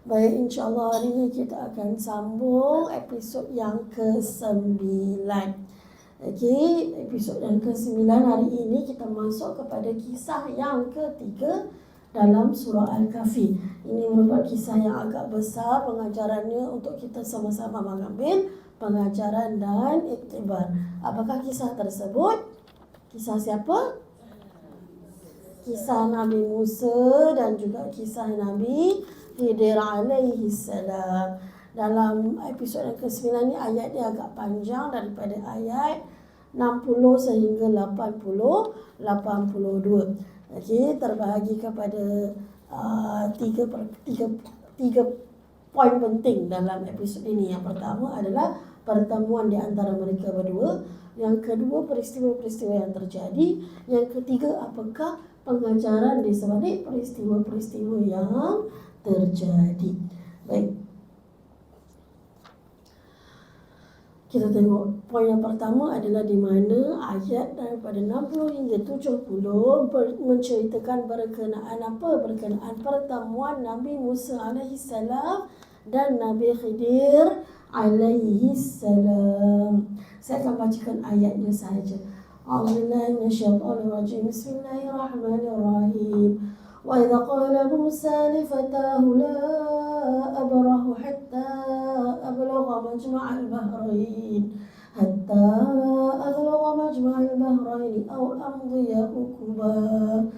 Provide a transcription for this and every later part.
Baik, insyaAllah hari ini kita akan sambung episod yang ke-9. Okey, episod yang ke-9 hari ini kita masuk kepada kisah yang ketiga dalam surah Al-Kahfi. Ini merupakan kisah yang agak besar pengajarannya untuk kita sama-sama mengambil pengajaran dan iktibar. Apakah kisah tersebut? Kisah siapa? Kisah Nabi Musa dan juga kisah Nabi Khidir alaihi salam. Dalam episod yang ke-9 ni ayat dia agak panjang daripada ayat 60 sehingga 82. Okey, terbahagi kepada tiga poin penting dalam episod ini. Yang pertama adalah pertemuan di antara mereka berdua. Yang kedua, peristiwa-peristiwa yang terjadi. Yang ketiga, apakah pengajaran di sebalik peristiwa-peristiwa yang terjadi. Baik, kita tengok poin yang pertama adalah di mana ayat daripada 60 hingga 70 menceritakan berkenaan apa? Berkenaan pertemuan Nabi Musa alaihi salam dan Nabi Khidir alaihi salam. Saya akan bacakan ayatnya sahaja. A'udzubillahi minasyaitonir rajim. Bismillahirrahmanirrahim. Wa idza qala Musa li fatahu la abrahu hatta ablugha majma'al bahrain aw amdiya huquba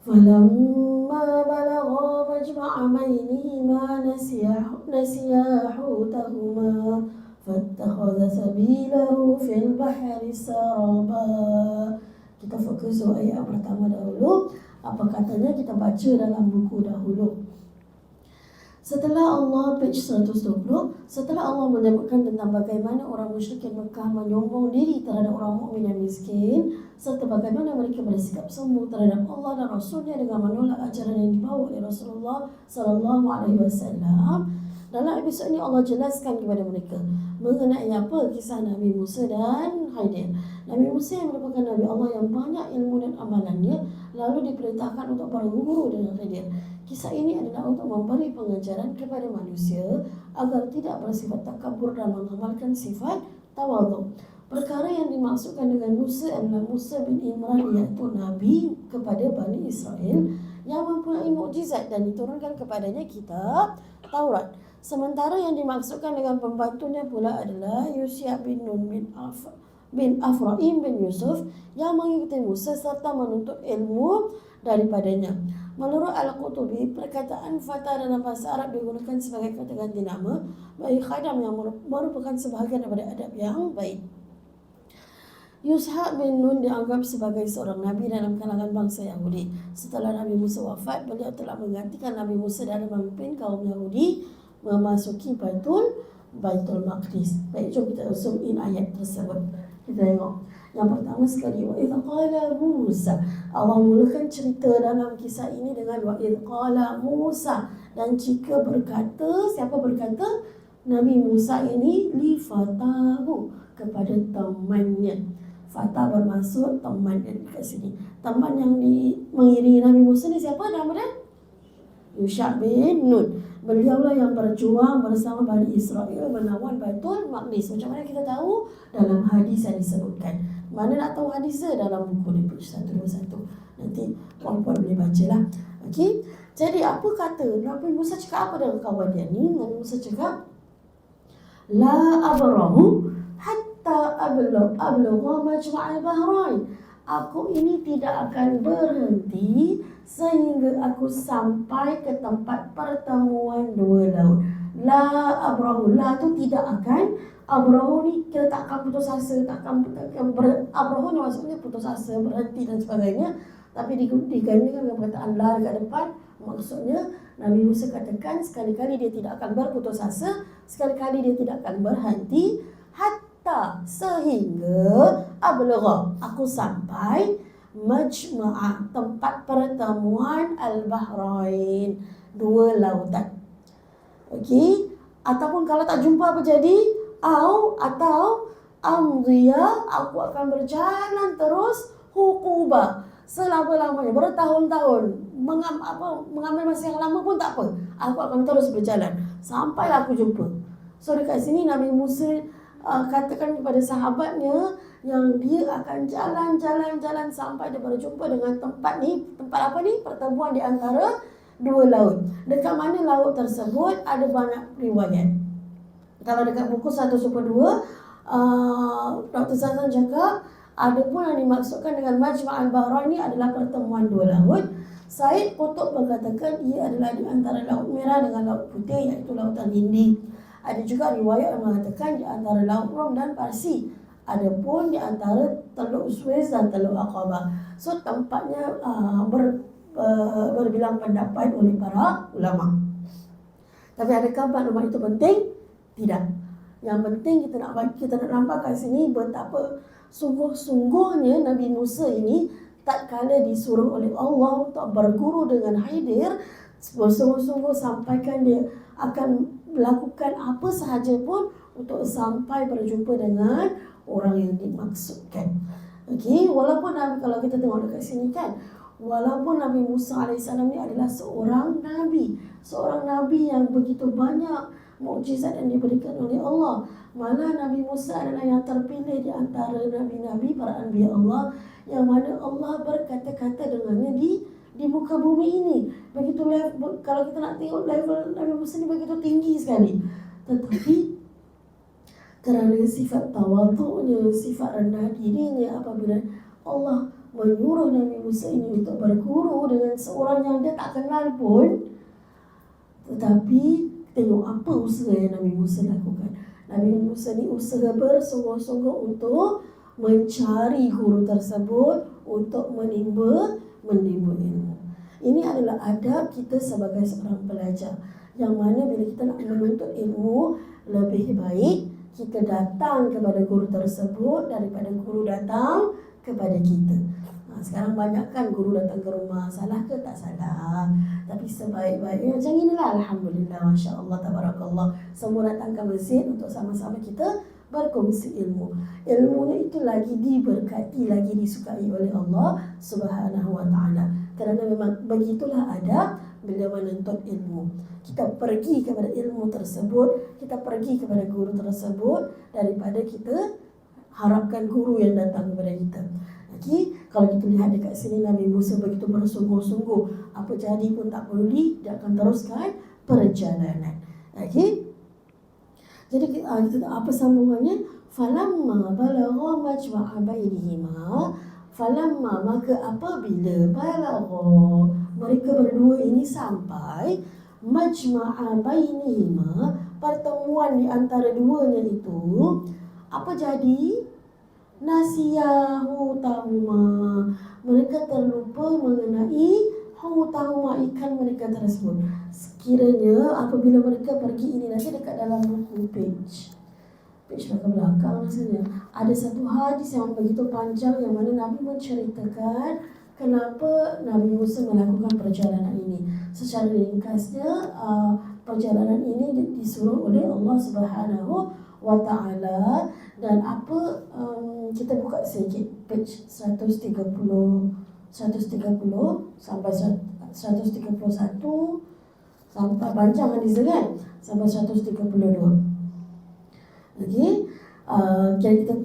falamma balagha majma'a bainihima nasiya hutahuma fattakhadha sabilahu fil bahri saraba. Kita fokus ayat pertama dahulu. Apa katanya kita baca dalam buku dahulu. Setelah Allah, page 120, setelah Allah menyebutkan tentang bagaimana orang musyrikin Mekah menyombong diri terhadap orang mukmin yang miskin, serta bagaimana mereka bersikap sombong terhadap Allah dan Rasulnya dengan menolak ajaran yang dibawa oleh Rasulullah SAW. Dalam episod ini Allah jelaskan kepada mereka mengenai apa kisah Nabi Musa dan Khidir. Nabi Musa yang merupakan Nabi Allah yang banyak ilmu dan amalannya, lalu diperintahkan untuk berguru dengan Khidir. Kisah ini adalah untuk memberi pengajaran kepada manusia agar tidak bersifat takabur dan mengamalkan sifat tawadhu. Perkara yang dimaksudkan dengan Musa adalah Musa bin Imran, iaitu Nabi kepada Bani Israel yang mempunyai mukjizat dan diturunkan kepadanya kitab Taurat. Sementara yang dimaksudkan dengan pembantunya pula adalah Yusya bin Nun bin Afraim bin Yusuf yang mengikuti Musa serta menuntut ilmu daripadanya. Menurut Al-Qutubi, perkataan fata dalam bahasa Arab digunakan sebagai kata ganti nama bagi khadam yang merupakan sebahagian daripada adab yang baik. Yusha bin Nun dianggap sebagai seorang Nabi dalam kalangan bangsa Yahudi. Setelah Nabi Musa wafat, beliau telah menggantikan Nabi Musa dalam memimpin kaum Yahudi memasuki Baitul Maqdis. Baik, jom kita zoom in ayat tersebut. Kita tengok. Yang pertama sekali, wa idh qala Musa. Allah mulakan cerita dalam kisah ini dengan wa idh qala Musa. Dan jika berkata, siapa berkata? Nabi Musa ini li fatahu, kepada temannya. Fatah bermaksud teman dekat sini. Teman yang mengiringi Nabi Musa ni siapa nama dia? Yusha bin Nun. Beliaulah yang berjuang bersama Bani Israel menawan Baitul Maqdis. Macam mana kita tahu? Dalam hadis yang disebutkan. Mana nak tahu hadisnya? Dalam buku ni, page 121. Nanti puan-puan boleh baca lah. Okey. Jadi apa kata Nabi Musa cakap apa dengan kawan dia ni? Nabi Musa cakap, La abrahu hatta ablugha majma'al bahrain. Aku ini tidak akan berhenti sehingga aku sampai ke tempat pertemuan dua laut. La abrahu, la tu tidak akan. Abrahu ni kita tak akan putus asa, abrahu ni maksudnya putus asa, berhenti dan sebagainya. Tapi digantikan dengan perkataan la dekat depan. Maksudnya Nabi Musa katakan sekali-kali dia tidak akan berputus asa, sekali-kali dia tidak akan berhenti, hatta sehingga ablugha, aku sampai majma'ah, tempat pertemuan al-bahrain, dua lautan. Okey, ataupun kalau tak jumpa apa jadi? Atau amdiya, aku akan berjalan terus hukuba, selama-lamanya, bertahun-tahun, mengambil masa yang lama pun tak apa. Aku akan terus berjalan sampai aku jumpa. So dekat sini Nabi Musa katakan kepada sahabatnya yang dia akan jalan sampai dia berjumpa dengan tempat ni. Tempat apa ni? Pertemuan di antara dua laut. Dekat mana laut tersebut ada banyak riwayat. Kalau dekat buku 1/2, Dr. Zazan cakap ada pun yang dimaksudkan dengan Majma' al-Bahrain ni adalah pertemuan dua laut. Said Qutb mengatakan ia adalah di antara Laut Merah dengan Laut Putih, iaitu Lautan Hindi. Ada juga riwayat yang mengatakan di antara Laut Rum dan Parsi. Ada pun di antara Teluk Suez dan Teluk Aqabah. So tempatnya berbilang pendapat oleh para ulama. Tapi adakah maklumat itu penting? Tidak. Yang penting kita nak nampak kat sini betapa sungguh-sungguhnya Nabi Musa ini tatkala disuruh oleh Allah untuk berguru dengan Khidir, bersungguh-sungguh sampaikan dia akan melakukan apa sahaja pun untuk sampai berjumpa dengan orang yang dimaksudkan. Okey, walaupun Nabi, kalau kita tengok dekat sini kan, walaupun Nabi Musa AS ni adalah seorang Nabi yang begitu banyak mukjizat yang diberikan oleh Allah. Malah Nabi Musa adalah yang terpilih di antara Nabi-Nabi, para Anbiya Allah, yang mana Allah berkata-kata dengannya di muka bumi ini. Begitu level, kalau kita nak tengok level Nabi Musa ni begitu tinggi sekali. Tetapi kerana sifat tawadhu'nya, sifat rendah dirinya, apabila Allah menyuruh Nabi Musa ini untuk berguru dengan seorang yang dia tak kenal pun, tetapi tengok apa usaha yang Nabi Musa lakukan. Nabi Musa ni usaha bersungguh-sungguh untuk mencari guru tersebut, untuk menimba ilmu. Ini adalah adab kita sebagai seorang pelajar, yang mana bila kita nak menuntut ilmu, lebih baik kita datang kepada guru tersebut daripada guru datang kepada kita. Sekarang banyak kan guru datang ke rumah. Salah ke? Tak salah. Tapi sebaik-baiknya macam inilah. Alhamdulillah, Masya Allah, Tabarakallah. Semua datang ke masjid untuk sama-sama kita berkongsi ilmu. Ilmunya itu lagi diberkati, lagi disukai oleh Allah Subhanahu Wa Taala. Kerana memang begitulah adab bila menuntut ilmu. Kita pergi kepada ilmu tersebut, kita pergi kepada guru tersebut, daripada kita harapkan guru yang datang kepada kita. Okay, kalau kita lihat dekat sini, Nabi Musa begitu bersungguh-sungguh, apa jadi pun tak peduli, dia akan teruskan perjalanan. Okay, jadi kita apa sambungannya? Falamma balagha majma'a bainihima, falamma, maka apabila, balagha, mereka berdua ini sampai, majma'a bainihima, pertemuan di antara duanya itu, apa jadi? Nasiyahu tahuma, mereka terlupa mengenai hutahuma, ikan mereka tersebut. Sekiranya apabila mereka pergi, ini nanti dekat dalam buku page belakang rasanya ada satu hadis yang begitu panjang, yang mana Nabi menceritakan kenapa Nabi Musa melakukan perjalanan ini. Secara ringkasnya, perjalanan ini disuruh oleh Allah Subhanahu Wa Taala. Dan apa, kita buka sedikit page 130 sampai 131, sampai panjang hadis kan, sampai 132. Okey,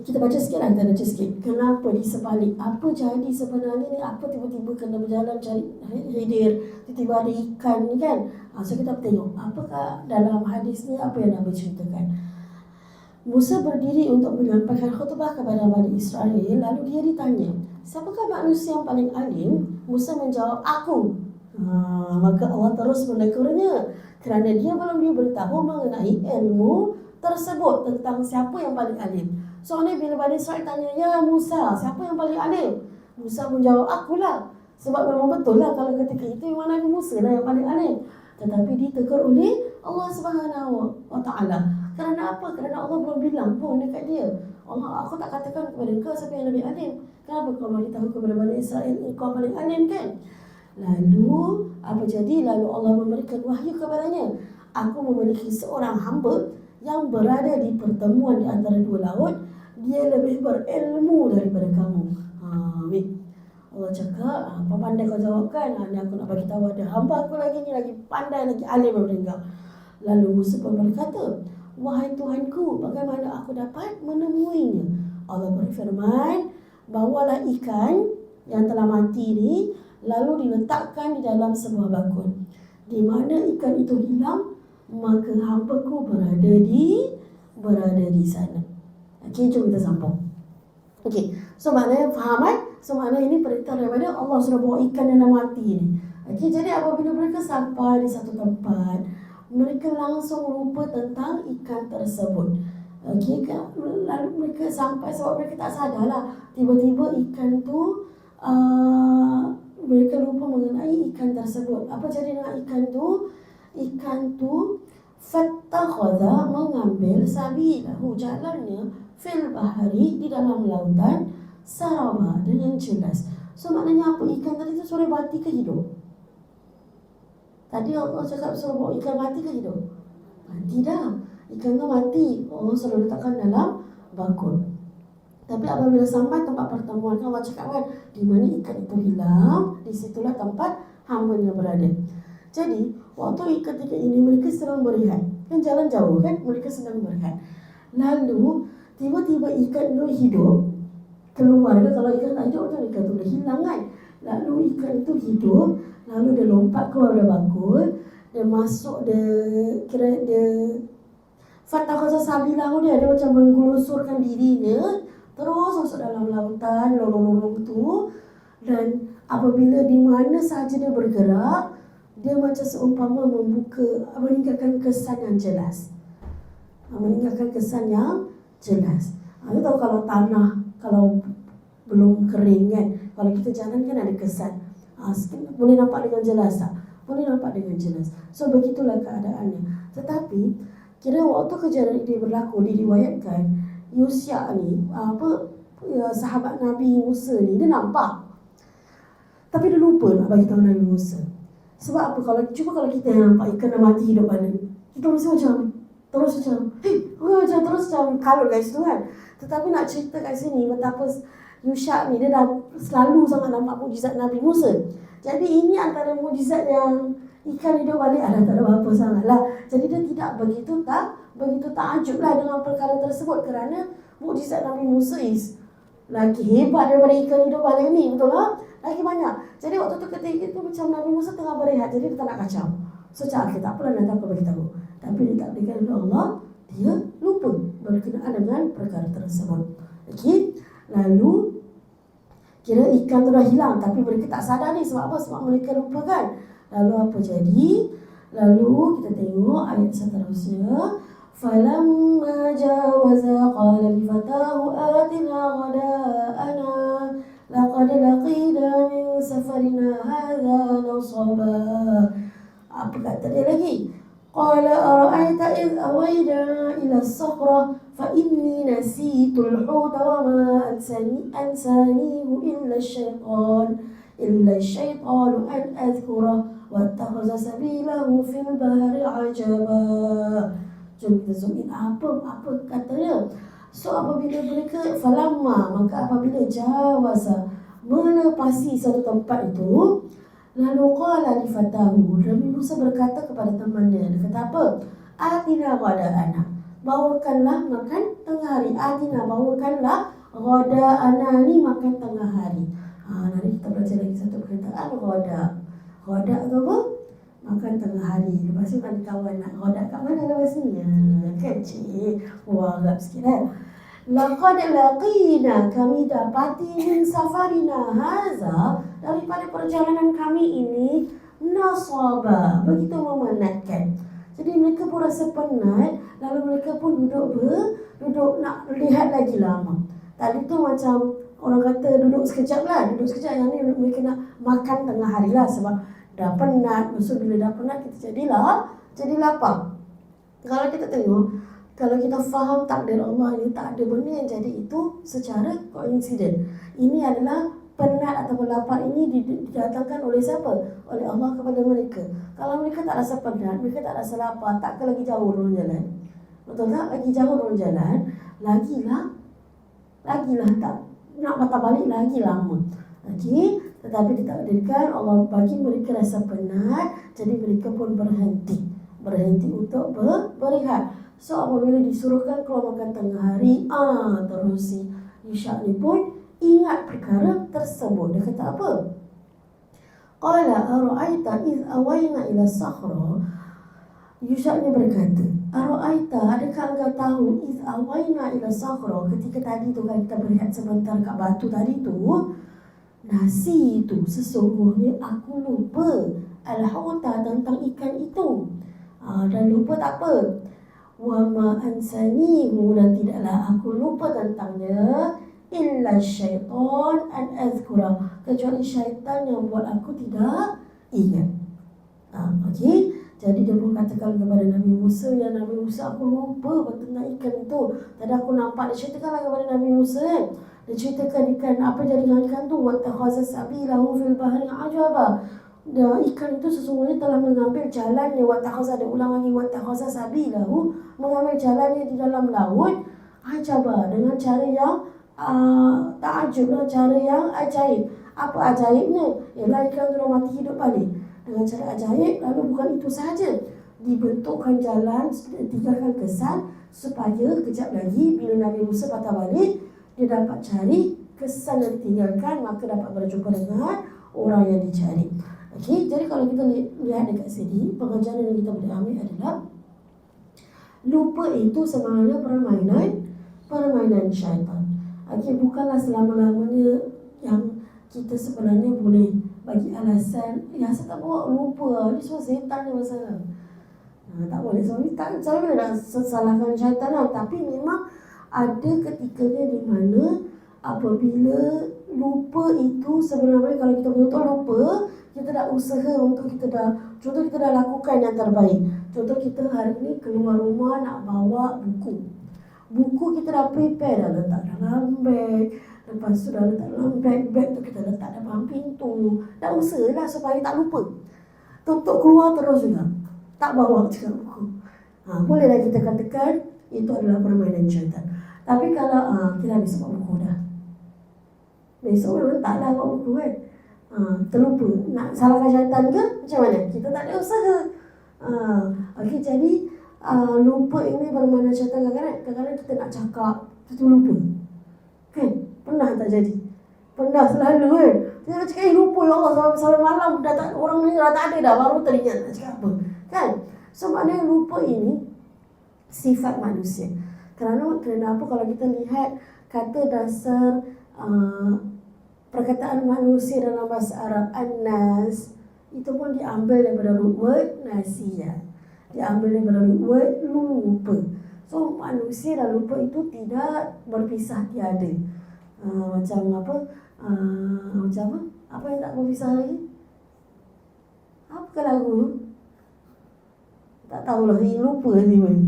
kita baca sikit lah, kita baca sikit. Kenapa di sebalik, apa jadi sebenarnya ni, apa tiba-tiba kena berjalan cari Khidir, tiba-tiba ada ikan ni kan. So kita tengok apakah dalam hadis ni, apa yang Nabi ceritakan. Musa berdiri untuk menyampaikan khutbah kepada Bani Israel. Lalu dia ditanya, siapakah manusia yang paling alim? Musa menjawab, aku. Maka Allah terus menegurnya, kerana dia belum diberitahu mengenai ilmu tersebut, tentang siapa yang paling alim. Soalnya bila Bani Israel tanya, ya Musa, siapa yang paling alim? Musa menjawab, akulah. Sebab memang betul lah, kalau ketika itu memang Nabi Musa lah yang paling alim. Tetapi ditegur oleh Allah Subhanahu Wa Taala. Kerana apa? Kerana Allah belum bilang pun dekat dia. Allah, aku tak katakan kepada kau siapa yang lebih alim. Kenapa kau beritahu kepada Bani Israel kau paling alim kan? Lalu apa jadi? Lalu Allah memberikan wahyu kepadanya. Aku memiliki seorang hamba yang berada di pertemuan di antara dua laut. Dia lebih berilmu daripada kamu. Allah cakap, apa pandai kau jawab kan? Ni aku nak bagi tahu ada hamba aku lagi ni lagi pandai lagi alim daripada engkau. Lalu Musa pun berkata, wahai Tuhanku, bagaimana aku dapat menemuinya? Allah berfirman, bawalah ikan yang telah mati ni, lalu diletakkan di dalam sebuah bakul. Di mana ikan itu hilang, maka hamba-Ku berada di sana. Okey, jom kita sambung. Okey, so maknanya faham kan? So maknanya ini perintah daripada Allah sudah bawa ikan yang dah mati ni. Okey, jadi apabila mereka sampai di satu tempat, mereka langsung lupa tentang ikan tersebut. Okey, lalu mereka sampai sebab mereka tak sadarlah. Tiba-tiba ikan tu mereka lupa mengenai ikan tersebut. Apa jadi dengan ikan tu? Ikan tu fattakhadha, mengambil sabilahu, jalannya fil bahari, di dalam lautan, saraba, dengan jelas. So maknanya apa? Ikan tadi tu suruh mati ke hidup? Tadi Allah cakap suruh bawa ikan mati ke hidup? Mati dah. Ikan tu mati, Allah suruh letakkan dalam bakul. Tapi apabila sampai tempat pertemuan, Allah cakap kan, di mana ikan itu hilang, di situlah tempat hambanya berada. Jadi waktu ketika ini mereka sedang berehat, kan jalan jauh kan, mereka sedang berehat. Lalu tiba-tiba ikan itu hidup, keluar. Kalau ikan tak hidup, kan ikan itu dah hilang kan. Lalu ikan itu hidup, lalu dia lompat keluar dari bakul, dia masuk, dia fattakhadha sabilahu, dia macam menggelusurkan dirinya, terus masuk dalam lautan, lorong-lorong tu. Dan apabila di mana sahaja dia bergerak, dia macam seumpama meninggalkan kesan yang jelas. Meninggalkan kesan yang jelas. Kita tahu kalau tanah, kalau belum kering kan, kalau kita jalan kan ada kesan. Boleh nampak dengan jelas tak? Boleh nampak dengan jelas. So begitulah keadaannya. Tetapi kira waktu kejadian ini berlaku, diriwayatkan Yusya ni, sahabat Nabi Musa ni, dia nampak. Tapi dia lupa nak bagi tahu Nabi Musa. Sebab apa? Kalau kita yang nampak ikan dah mati hidup balik, kita mesti macam terus macam kalut kat situ kan. Tetapi nak cerita kat sini betapa Yusya ni, dia dah selalu sangat nampak mukjizat Nabi Musa. Jadi ini antara mukjizat yang ikan hidup balik, tak ada apa-apa sangat lah. Jadi dia tidak begitu takjub lah dengan perkara tersebut, kerana mukjizat Nabi Musa lagi hebat daripada ikan hidup balik ni, betul tak? Lagi banyak. Jadi waktu tu ketika itu macam Nabi Musa tengah berehat, jadi dia tak nak kacau. So cakap, tak apalah, nanti aku bagi tahu. Tapi dia tak berikan oleh Allah, dia lupa berkenaan dengan perkara tersebut. Okey, lalu kira ikan tu dah hilang, tapi mereka tak sadar ni. Sebab apa? Sebab mereka lupa kan. Lalu apa jadi? Lalu kita tengok ayat seterusnya. Falamma jawaza qala li fatahu atina ghada'ana laqad laqina min safarina hadha nasaba. Apa kata dia lagi? Qala ara'aita idh awayna ila as-sakhra fa inni nasitul huta wa ma ansanihu illa الشيطان أن أذكره واتخذ سبيله في البحر عجبا. Jom kita zoom in. Apa katanya? So apabila mereka falamma, maka apabila jawaza, melepasi satu tempat itu, lalu qala li fatahu, Nabi Musa berkata kepada temannya, dia kata apa? Atina ghada'ana, bawakanlah makan tengah hari. Atina, bawakanlah ghada'ana, ni makan tengah hari. Nanti kita belajar lagi satu perkataan, Ghadak tu apa? Makan tengah hari. Lepas tu kan kawan nak ghadak kat mana lepas ni? Kan cik, wah agak sikit kan. Laqad laqina, kami dapati min safarina haza, daripada perjalanan kami ini, nasaba, begitu memenatkan. Jadi mereka pun rasa penat, lalu mereka pun duduk nak lihat lagi lama. Tadi tu macam orang kata duduk sekejap lah, yang ni mereka nak makan tengah hari lah. Sebab dah penat, maksud bila dah penat kita jadi lapar. Kalau kita tengok, kalau kita faham takdir Allah ini, tak ada benda yang jadi itu secara koinsiden. Ini adalah penat atau lapar ini didatangkan oleh siapa? Oleh Allah kepada mereka. Kalau mereka tak rasa penat, mereka tak rasa lapar, takkan lagi jauh orang jalan. Betul tak? Lagi jauh orang jalan, lagilah tak nak patah balik lagi lama. Okey, Tetapi ditakdirkan Allah bagi mereka rasa penat, jadi mereka pun berhenti untuk berehat. So apabila disuruhkan keluar makan tengah hari, terus si Yusha ni pun ingat perkara tersebut. Dia kata apa? Qala ara'aita iz awayna ila sakhra. Yusha ni berkata, ara'aita, adakah engkau tahu iz awayna ila sakhra, ketika tadi tu kan kita berehat sebentar kat batu tadi tu, nasi itu sesungguhnya aku lupa al-huta tentang ikan itu. Dan lupa tak apa. Wa ma ansanihu, dan tidaklah aku lupa tentangnya illa syaitan an azkura, kecuali syaitan yang buat aku tidak ingat. Okey. Jadi dia pun katakan kepada Nabi Musa, ya Nabi Musa, aku lupa tentang ikan itu. Tadi aku nampak, dia ceritakanlah kepada Nabi Musa kan. Dia ceritakan ikan, apa jadi dengan ikan tu? Wattakhadha sabilahu fil bahri ajaba. Dan ikan itu sesungguhnya telah mengambil jalannya. Wattakhadha, dia ulang lagi, wattakhadha sabilahu, mengambil jalannya di dalam laut. Ajaba, dengan cara yang ta'ajub, dengan cara yang ajaib. Apa ajaibnya? Ialah ikan tu dah mati hidup balik dengan cara ajaib. Lalu bukan itu sahaja, dibentukkan jalan, tinggalkan kesan, supaya kejap lagi bila Nabi Musa patah balik, dia dapat cari kesan yang ditinggalkan, maka dapat berjumpa dengan orang yang dicari. Okey, jadi kalau kita lihat dekat sini, pengajaran yang kita boleh ambil adalah lupa itu sebenarnya permainan syaitan. Okey, bukanlah selama-lamanya yang kita sebenarnya boleh bagi alasan, ya saya tak bawa lupa, ni semua setan ni masalah. Tak boleh, saya boleh nak salahkan syaitan lah. Tapi memang ada ketikanya di mana apabila lupa itu sebenarnya, kalau kita betul-betul lupa, kita dah usaha untuk contoh kita dah lakukan yang terbaik. Contoh kita hari ni keluar rumah nak bawa buku kita dah prepare, dah letak dalam beg. Lepas tu dah letak dalam beg tu kita letak dalam pintu. Dah usaha lah supaya tak lupa. Untuk keluar terus juga tak bawa juga buku. Bolehlah kita katakan itu adalah permainan syaitan. Tapi kalau kita habis bawa buku dah, besok memang taklah bawa buku kan. Terlupa. Nak salahkan syaitan ke? Macam mana? Kita tak ada usaha. Okey, jadi lupa ini permainan syaitan. Kadang-kadang kita nak cakap, kita lupa. Kan? Pernah tak jadi? Pernah selalu kan? Kita nak cakap, lupa ya Allah, sampai malam dah tak, orang ni dah tak ada dah, baru teringat nak cakap apa. Kan? So maknanya lupa ini sifat manusia. Kerana apa, kalau kita lihat kata dasar perkataan manusia dalam bahasa Arab, an-nas, itu pun diambil daripada root word nasiya. Diambil daripada root word lupa. So manusia dan lupa itu tidak berpisah tiada. Macam apa? Apa yang tak berpisah lagi? Apa lagu? Tak tahulah, lupa ni pun.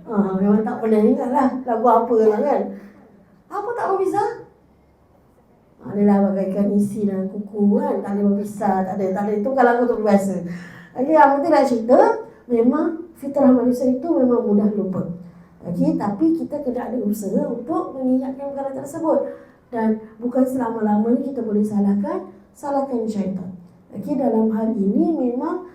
Memang tak pernah ingat lah lagu apa lah kan. Apa tak berpisah? Adalah bagaikan isi dan kuku kan, tak boleh berpisah, tak ada. Itu kan lagu tu biasa. Jadi yang penting nak cerita, memang fitrah manusia itu memang mudah lupa. Okey, tapi kita kena ada usaha untuk mengingatkan perkara tersebut. Dan bukan selama-lamanya kita boleh salahkan syaitan. Okey, dalam hal ini memang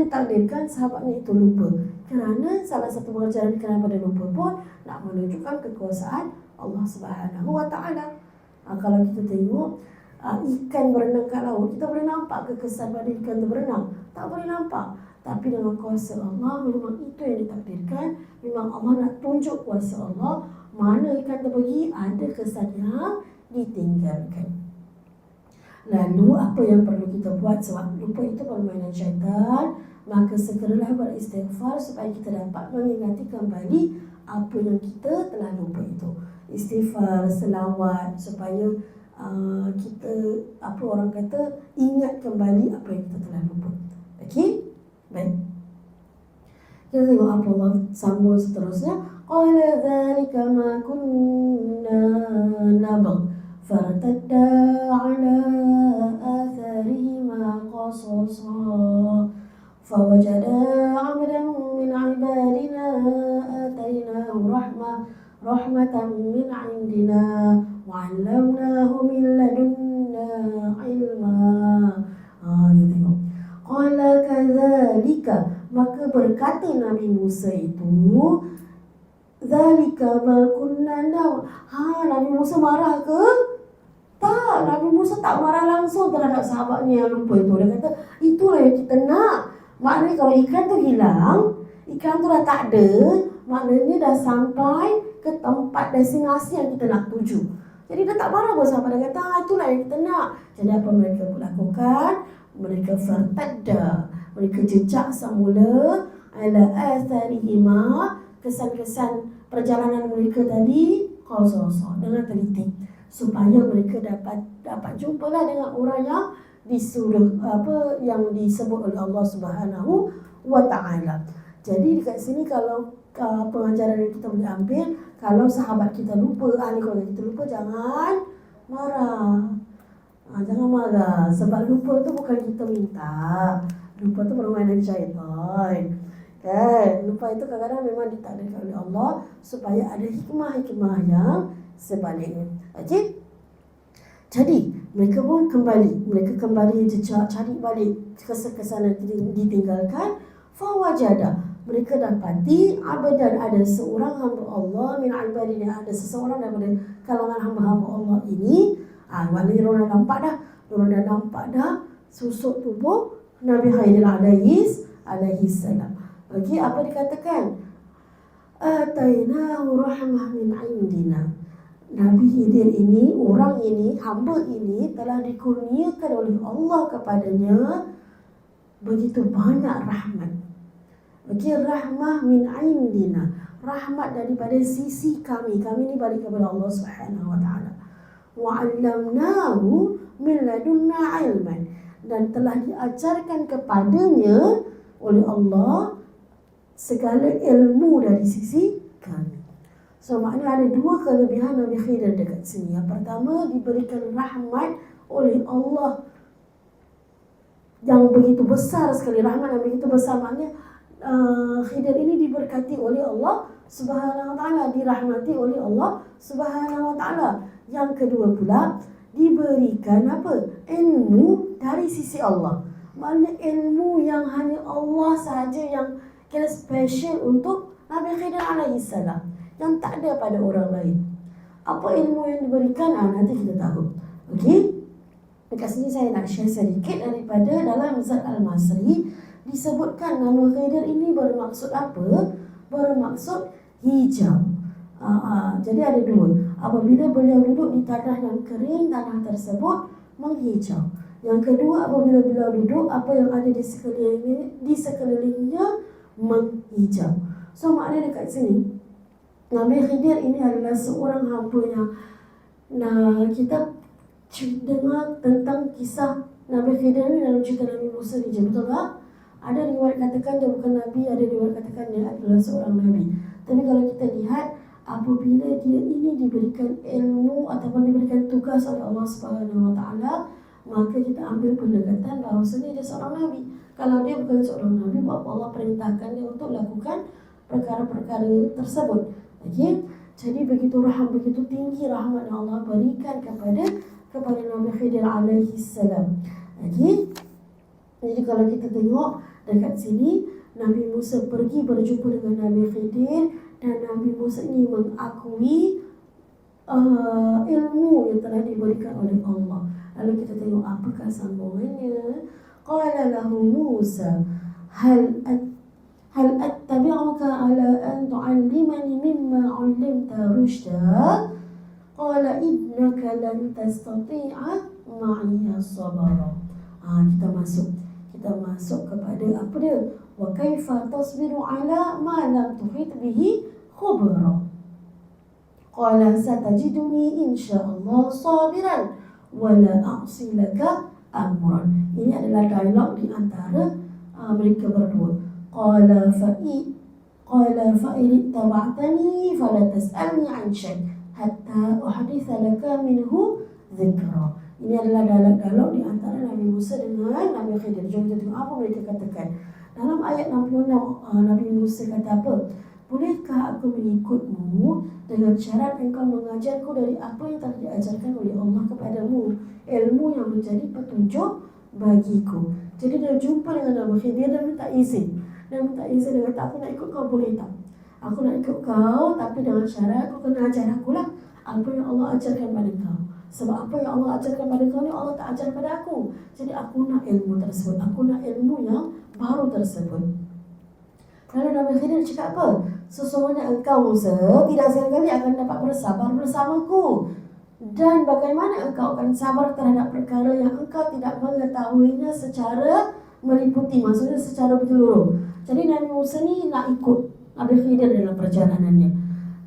ditakdirkan sahabatnya itu lupa. Kerana salah satu pengajaran pada lupa pun nak menunjukkan kekuasaan Allah Subhanahu Wa Taala. Kalau kita tengok ikan berenang kat laut, kita boleh nampak kekesan pada ikan tu berenang? Tak boleh nampak. Tapi dengan kuasa Allah, memang itu yang ditakdirkan. Memang Allah nak tunjuk kuasa Allah. Mana ikan tu pergi, ada kesan yang ditinggalkan. Lalu apa yang perlu kita buat? Sebab lupa itu permainan syaitan, maka segeralah beristighfar supaya kita dapat mengingati kembali apa yang kita telah lupa itu. Istighfar, selawat, supaya kita, apa orang kata, ingat kembali apa yang kita telah lupa. Okey? Baik. Kita tengok apa Allah sambung seterusnya. Qala dzalika ma kunna nabgh fartadda ala atharihima qasasa fawajada 'abdan min 'ibadina atainahu rahmatan min 'indina wa 'allamnahu min ladunna ilma. You tengok. Qala kadzalika, maka berkata Nabi Musa itu, zalika ma kunna naw. Nabi Musa marah ke? Tak, Nabi Musa tak marah langsung terhadap sahabatnya yang lupa itu. Dia kata, itulah yang kita nak. Maknanya kalau ikan tu hilang, ikan tu dah tak ada, maknanya dah sampai ke tempat destinasi yang kita nak tuju. Jadi dia tak marah pun sahabat. Dia kata, itulah yang kita nak. Jadi apa mereka lakukan? Mereka fartadda, mereka jejak semula ala atharihima, kesan-kesan perjalanan mereka tadi qasasa, dengan teliti, supaya mereka dapat jumpalah dengan orang yang disuruh, yang disebut oleh Allah Subhanahu wa taala. Jadi dekat sini kalau pengajaran yang kita boleh ambil, kalau sahabat kita lupa, ahli keluarga kita lupa, jangan marah. Jangan marah, sebab lupa tu bukan kita minta. Lupa tu permainan syaitan. Kan? Lupa itu kadang-kadang memang ditakdirkan oleh Allah supaya ada hikmah-hikmah yang sebaliknya. Okey? Jadi mereka pun kembali jejak, cari balik kesan ditinggalkan. Fawajada, mereka dapati abadan, ada seorang hamba Allah, min ibadina, ada seseorang daripada kalangan hamba-hamba Allah ini. Maknanya orang dah nampak dah susuk tubuh Nabi Khidir alaihi salam. Okey, apa dikatakan? Atainahu rahmah min indina. Nabi Khidir ini, orang ini, hamba ini telah dikurniakan oleh Allah kepadanya begitu banyak rahmat. Okey, rahmah min indina, rahmat daripada sisi kami. Kami ni balik kepada Allah Subhanahu wa taala. Wa 'allamnahu min ladunna ilman, dan telah diajarkan kepadanya oleh Allah segala ilmu dari sisi kami. So maknanya ada dua kelebihan Nabi Khidir dekat sini. Yang pertama, diberikan rahmat oleh Allah yang begitu besar sekali. Rahmat yang begitu besar, maknanya Khidir ini diberkati oleh Allah Subhanahu wa taala, dirahmati oleh Allah Subhanahu wa taala. Yang kedua pula, diberikan ilmu dari sisi Allah. Maknanya ilmu yang hanya Allah sahaja yang kira special untuk Nabi Khidir alaihi salam, yang tak ada pada orang lain. Apa ilmu yang diberikan? Nanti kita tahu. Okey. Dekat sini saya nak share sedikit daripada dalam Zat Al-Masri. Disebutkan nama Khidir ini bermaksud apa? Bermaksud hijau. Jadi ada dua. Apabila beliau duduk di tanah yang kering, tanah tersebut menghijau. Yang kedua, apabila beliau duduk, apa yang ada di sekelilingnya menghijau. So maknanya dekat sini, Nabi Khidir ini adalah seorang hamba yang kita dengar tentang kisah Nabi Khidir ini dalam cerita Nabi Musa ni je, betul tak? Ada riwayat katakan dia bukan Nabi, ada riwayat katakan dia adalah seorang Nabi. Tapi kalau kita lihat, apabila dia ini diberikan ilmu ataupun diberikan tugas oleh Allah Subhanahu wa taala, maka kita ambil pendekatan bahawasanya dia seorang Nabi. Kalau dia bukan seorang Nabi, bahawa Allah perintahkan dia untuk lakukan perkara-perkara tersebut. Okey, jadi begitu tinggi rahmat yang Allah berikan kepada Nabi Khidir alaihi salam. Okey, jadi kalau kita tengok dekat sini, Nabi Musa pergi berjumpa dengan Nabi Khidir, dan Nabi Musa ini mengakui ilmu yang telah diberikan oleh Allah. Lalu kita tengok apakah sambungannya. Qala lahu Musa, hal attabi'uka ala an tu'allimani mimma 'allamta rushda? Qala innaka lan tastati'a ma'iya sabara. Kita masuk kepada apa dia? Wa kaifa tasbiru ala ma lam tuhit bihi khubra. Qala satajiduni insyaallah sabiran wa la a'si laka amran. Ini adalah dialog di antara mereka berdua. Qala fa'in taba'tani fala tas'alni 'an syai' hatta uhditha laka minhu dhikra. Ini adalah dialog di antara Nabi Musa dengan Nabi Khidir. Jom kita tengok apa mereka katakan. Dalam ayat 66, Nabi Musa kata apa? bolehkah aku mengikutmu dengan syarat engkau mengajarku dari apa yang telah diajarkan oleh Allah kepadamu, ilmu yang menjadi petunjuk bagiku. Jadi dia jumpa dengan Nabi Khidir dan minta izin. Dia kata, aku nak ikut kau, boleh tak? Aku nak ikut kau, tapi dengan syarat kau kena ajar aku lah apa yang Allah ajarkan pada kau. Sebab apa yang Allah ajarkan pada kau ni Allah tak ajar pada aku. Jadi aku nak ilmu tersebut, aku nak ilmu yang baru tersebut. Lalu Nabi Khidir cakap apa? Sesungguhnya engkau Musa tidak sekali akan dapat bersabar bersamaku. Dan bagaimana engkau akan sabar terhadap perkara yang engkau tidak mengetahuinya secara meliputi, maksudnya secara menyeluruh. Jadi Nabi Musa ni nak ikut Nabi Khidir dalam perjalanannya.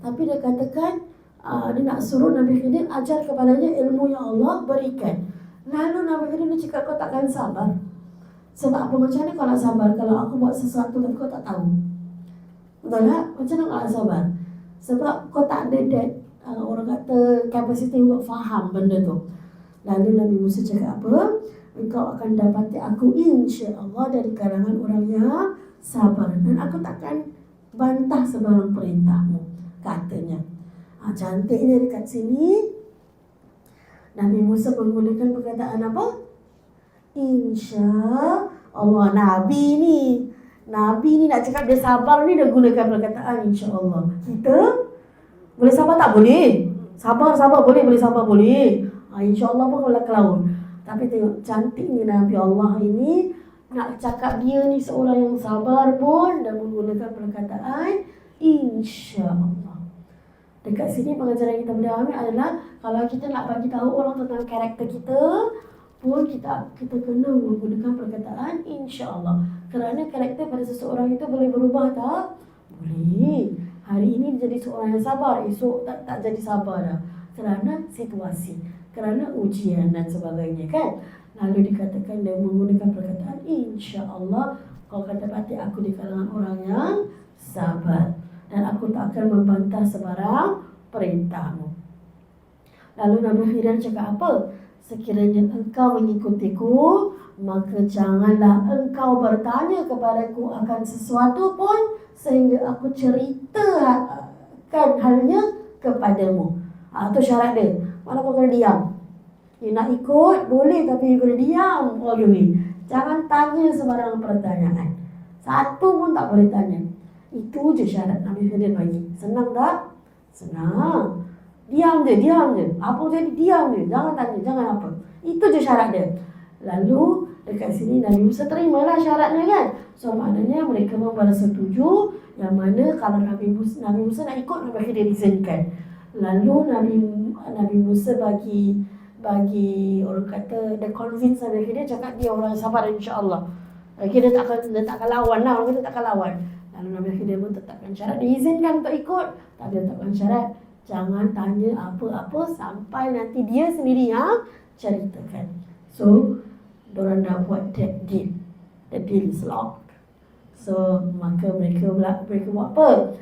Tapi dia katakan dia nak suruh Nabi Khidir ajar kepadanya ilmu yang Allah berikan. Lalu Nabi Khidir dia cakap, kau takkan sabar. Sebab apa? Macam mana kau nak sabar kalau aku buat sesuatu tapi kau tak tahu? Betul tak? Macam mana kau nak sabar? Sebab kau tak ada that orang kata capacity untuk faham benda tu. Lalu Nabi Musa cakap apa? Engkau akan dapati aku insya-Allah dari kalangan orang yang sabar, dan aku takkan bantah sebarang perintahmu, katanya. Cantiknya dekat sini Nabi Musa menggunakan perkataan apa? Insya-Allah. Nabi ni nak cakap dia sabar ni, dia gunakan perkataan insya-Allah. Kita boleh sabar tak? Boleh. Sabar boleh sabar boleh. Insya-Allah pun kalau kelaun. Tapi tengok cantiknya Nabi Allah ini, nak cakap dia ni seorang yang sabar pun dan menggunakan perkataan insya-Allah. Dekat sini pengajaran kita boleh ambil adalah kalau kita nak bagi tahu orang tentang karakter kita pun kita kena menggunakan perkataan insya-Allah. Kerana karakter pada seseorang itu boleh berubah tak? Boleh. Hari ini jadi seorang yang sabar, esok tak jadi sabar dah. Kerana situasi, kerana ujian dan sebagainya kan. Lalu dikatakan dia menggunakan perkataan insya-Allah, kau akan dapati aku di kalangan orang yang sabar dan aku tak akan membantah sebarang perintahmu. Lalu Nabi Khidir cakap apa? Sekiranya engkau mengikutiku, maka janganlah engkau bertanya kepadaku akan sesuatu pun sehingga aku ceritakan halnya kepadamu. Itu syarat dia. Mana kau kena diam. You nak ikut boleh, tapi you kena diam all the way. Jangan tanya sebarang pertanyaan. Satu pun tak boleh tanya. Itu je syarat Nabi Khidir bagi. Senang tak? Senang. Diam je. Apa jadi diam je. Jangan tanya, jangan apa. Itu je syarat dia. Lalu dekat sini Nabi Musa terimalah syaratnya kan. So maknanya mereka bersetuju, yang mana kalau Nabi Musa nak ikut, Nabi Khidir izinkan. Lalu Nabi Musa bagi orang kata dia convince Nabi Khidir, cakap dia orang sabar insya-Allah. Dia takkan lawan lah, orang kata takkan lawan. Lalu Nabi Khidir pun tetapkan syarat, diizinkan untuk ikut, tapi tetapkan syarat jangan tanya apa-apa sampai nanti dia sendiri yang ceritakan. So diorang dah buat that deal. That deal is locked. So maka mereka buat apa?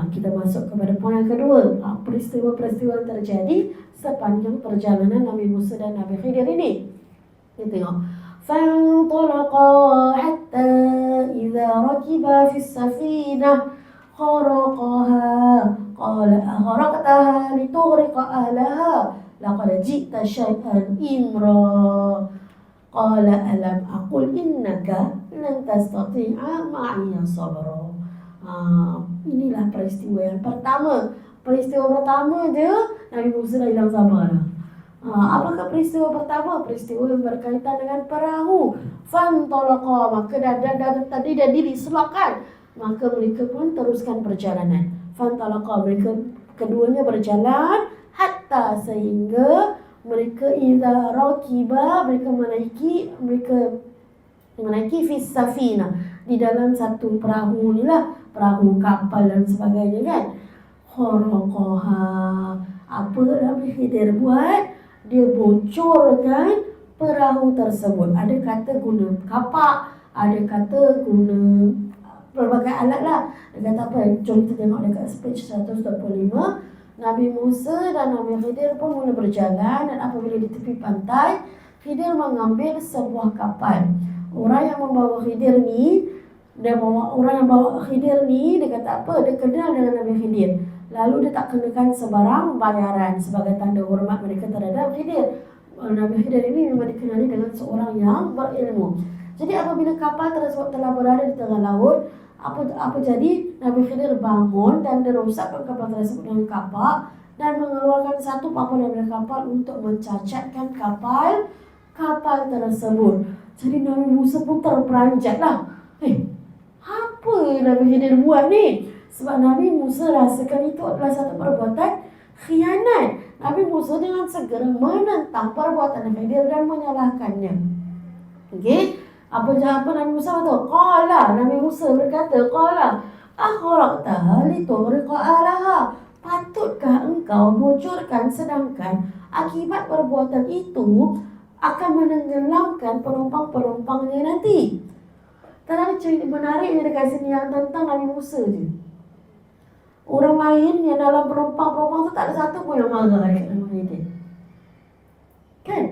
Kita masuk kepada poin yang kedua. Peristiwa-peristiwa yang terjadi sepanjang perjalanan Nabi Musa dan Nabi Khidir ini. Kita tengok. فانطلقا حتى إذا ركبا في السفينة خرقها قال أغرقتها لتغرق أهلها لقد جئت شيئا إمرا قال ألم أقل إنك لن تستطيع معي صبرا. Inilah peristiwa yang pertama. Peristiwa pertama je Nabi Musa dah hilang sabar. Apakah peristiwa pertama? Peristiwa yang berkaitan dengan perahu. Fantalaqa, maka tadi dah diselokkan. Maka mereka pun teruskan perjalanan. Fantalaqa, mereka keduanya berjalan hatta sehingga mereka idza raqiba, mereka menaiki fis safina, di dalam satu perahu ni lah, perahu kapal dan sebagainya kan. Kharaqaha, apa Nabi Khidir buat? Dia bocorkan perahu tersebut. Ada kata guna kapak, ada kata guna pelbagai alat lah. Dia kata apa? Jom kita tengok dekat page 125. Nabi Musa dan Nabi Khidir pun mula berjalan, dan apabila di tepi pantai, Khidir mengambil sebuah kapal. Orang yang membawa Khidir ni Orang yang bawa Khidir ni, dia kata apa? Dia kenal dengan Nabi Khidir. Lalu dia tak kenakan sebarang bayaran sebagai tanda hormat mereka terhadap Khidir. Nabi Khidir ini memang dikenali dengan seorang yang berilmu. Jadi apabila kapal tersebut telah berada di tengah laut, apa jadi? Nabi Khidir bangun dan dia rosakkan kapal tersebut dengan kapak dan mengeluarkan satu papan daripada kapal untuk mencacatkan kapal tersebut. Jadi Nabi Musa pun terperanjat lah. Apa Nabi Khidir buat ni? Sebab Nabi Musa rasakan itu adalah satu perbuatan khianat. Nabi Musa dengan segera menentang perbuatan Khidir dan menyalahkannya. Okey, apa jawapan Nabi Musa tu? Qala, Nabi Musa berkata, qala akhraqtaha litughriqa ahliha. Patutkah engkau bocorkan sedangkan akibat perbuatan itu akan menenggelamkan penumpang-penumpangnya nanti. Tak ada cerita menariknya dekat sini yang tentang Nabi Musa je. Orang lain yang dalam penumpang-penumpang tu tak ada satu pun yang marah dekat Nabi Khidir. Kan?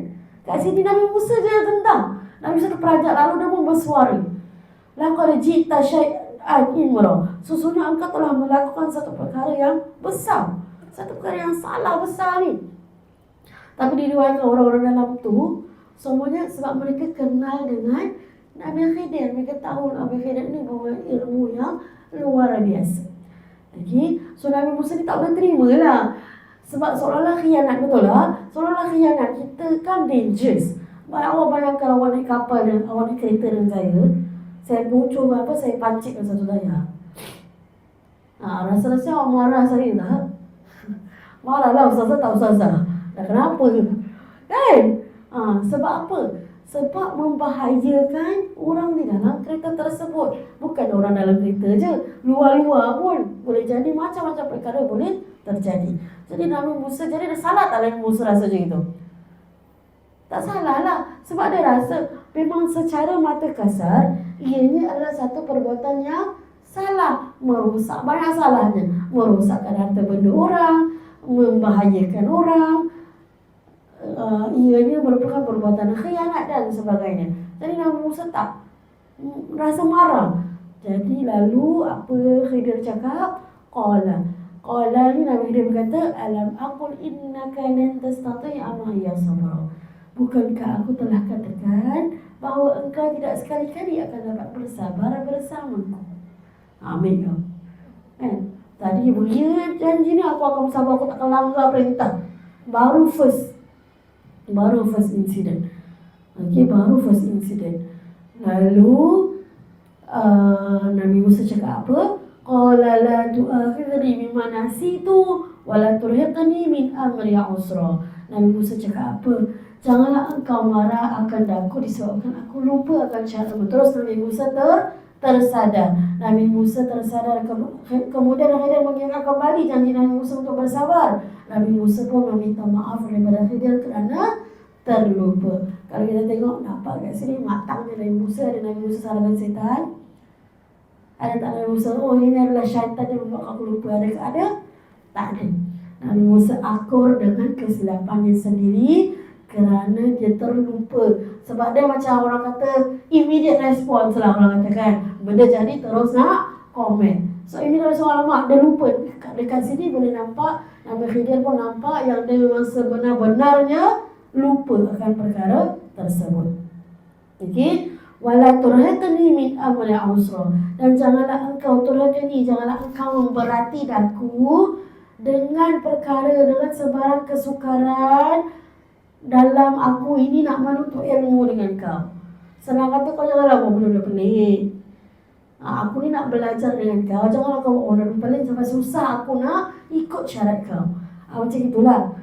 Kat sini Nabi Musa je yang tentang. Nabi Musa terperanjat lalu dia pun bersuara. Laqad ji'ta syai'an imra. Sesungguhnya engkau telah melakukan satu perkara yang besar. Satu perkara yang salah besar ni. Tapi diriwayatkan orang-orang dalam tu semuanya sebab mereka kenal dengan Nabi Khidir. Mereka tahu Nabi Khidir ni bawa ilmu yang luar biasa. Okay? So Nabi Musa ni tak boleh terima lah. Sebab seolah-olah khianat, betul lah. Seolah-olah khianat, kita kan dangerous. Awak bayangkan awak naik kapal dan awak naik kereta dengan saya bocor saya pancitkan satu daya. Rasa-rasa awak marah saya tak? Marahlah ustazah tak ustazah. Dah kenapa? Kan? Sebab apa? Sebab membahayakan orang di dalam kereta tersebut. Bukan orang dalam kereta je, luar-luar pun boleh jadi macam-macam perkara boleh terjadi. Jadi Nabi Musa, jadi dia salah tak Nabi Musa rasa macam itu? Tak salah lah. Sebab dia rasa memang secara mata kasar ianya adalah satu perbuatan yang salah. Merosak, banyak salahnya. Merosakkan harta benda orang, membahayakan orang, ianya merupakan perbuatan khianat dan sebagainya. Jadi Nabi Musa tak rasa marah. Jadi lalu apa Khidir cakap? Qala ni Nabi Khidir berkata, alam aqul innaka lan tastati'a ma'iya sabra. Bukankah aku telah katakan bahawa engkau tidak sekali-kali akan dapat bersabar bersamaku? Amin. Kan? Tadi dia janji ni aku akan bersabar, aku takkan langgar perintah. Baru first incident. Baru first incident. Lalu Nabi Musa cakap apa? Qala la tu'akhidni bima nasitu wa la turhiqni min amri usra. Nabi Musa cakap apa? Janganlah engkau marah akan aku disebabkan aku lupa akan syaraatmu. Terus Nabi Musa tersadar. Nabi Musa tersadar. Kemudian Khidir mengingat kembali janji Nabi Musa untuk bersabar. Nabi Musa pun meminta maaf daripada Khidir kerana terlupa. Kalau kita tengok, nampak kat sini matangnya Nabi Musa. Ada Nabi Musa salahkan setan? Ada tak Nabi Musa? Oh, ini adalah syaitan yang membuat aku lupa. Ada? Tak ada. Nabi Musa akur dengan kesilapannya sendiri kerana dia terlupa. Sebab dia macam orang kata immediate response lah, orang katakan. Benda jadi terus nak komen. So ini adalah soal mak, dia lupa. Dekat sini boleh nampak, Nabi Khidir pun nampak yang dia memang sebenar-benarnya lupa akan perkara tersebut. Okey, wala turhiqni min amri usra. Dan janganlah engkau turhiqni, janganlah engkau memberati daku dengan perkara, dengan sebarang kesukaran dalam aku ini nak menuntut ilmu dengan kau. Senang kata kau janganlah kau benda pelik. Aku ni nak belajar dengan kau, janganlah kau benda pelik sampai susah aku nak ikut syarat kau. Macam itulah.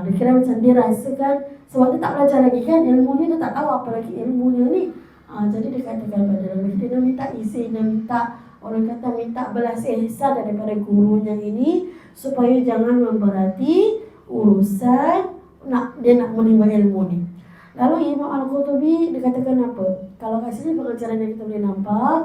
Dia kira macam dia rasakan sebab dia tak belajar lagi kan, ilmu ni dia tak tahu apa lagi ilmunya ni. Jadi dia katakan pada Nabi, dia minta izin, dia minta, orang kata minta belas ihsan daripada gurunya ini supaya jangan memberati urusan dia nak menerima ilmu ni. Lalu Imam Al-Qurtubi dia katakan apa? Kalau kat sini pengajaran yang kita boleh nampak,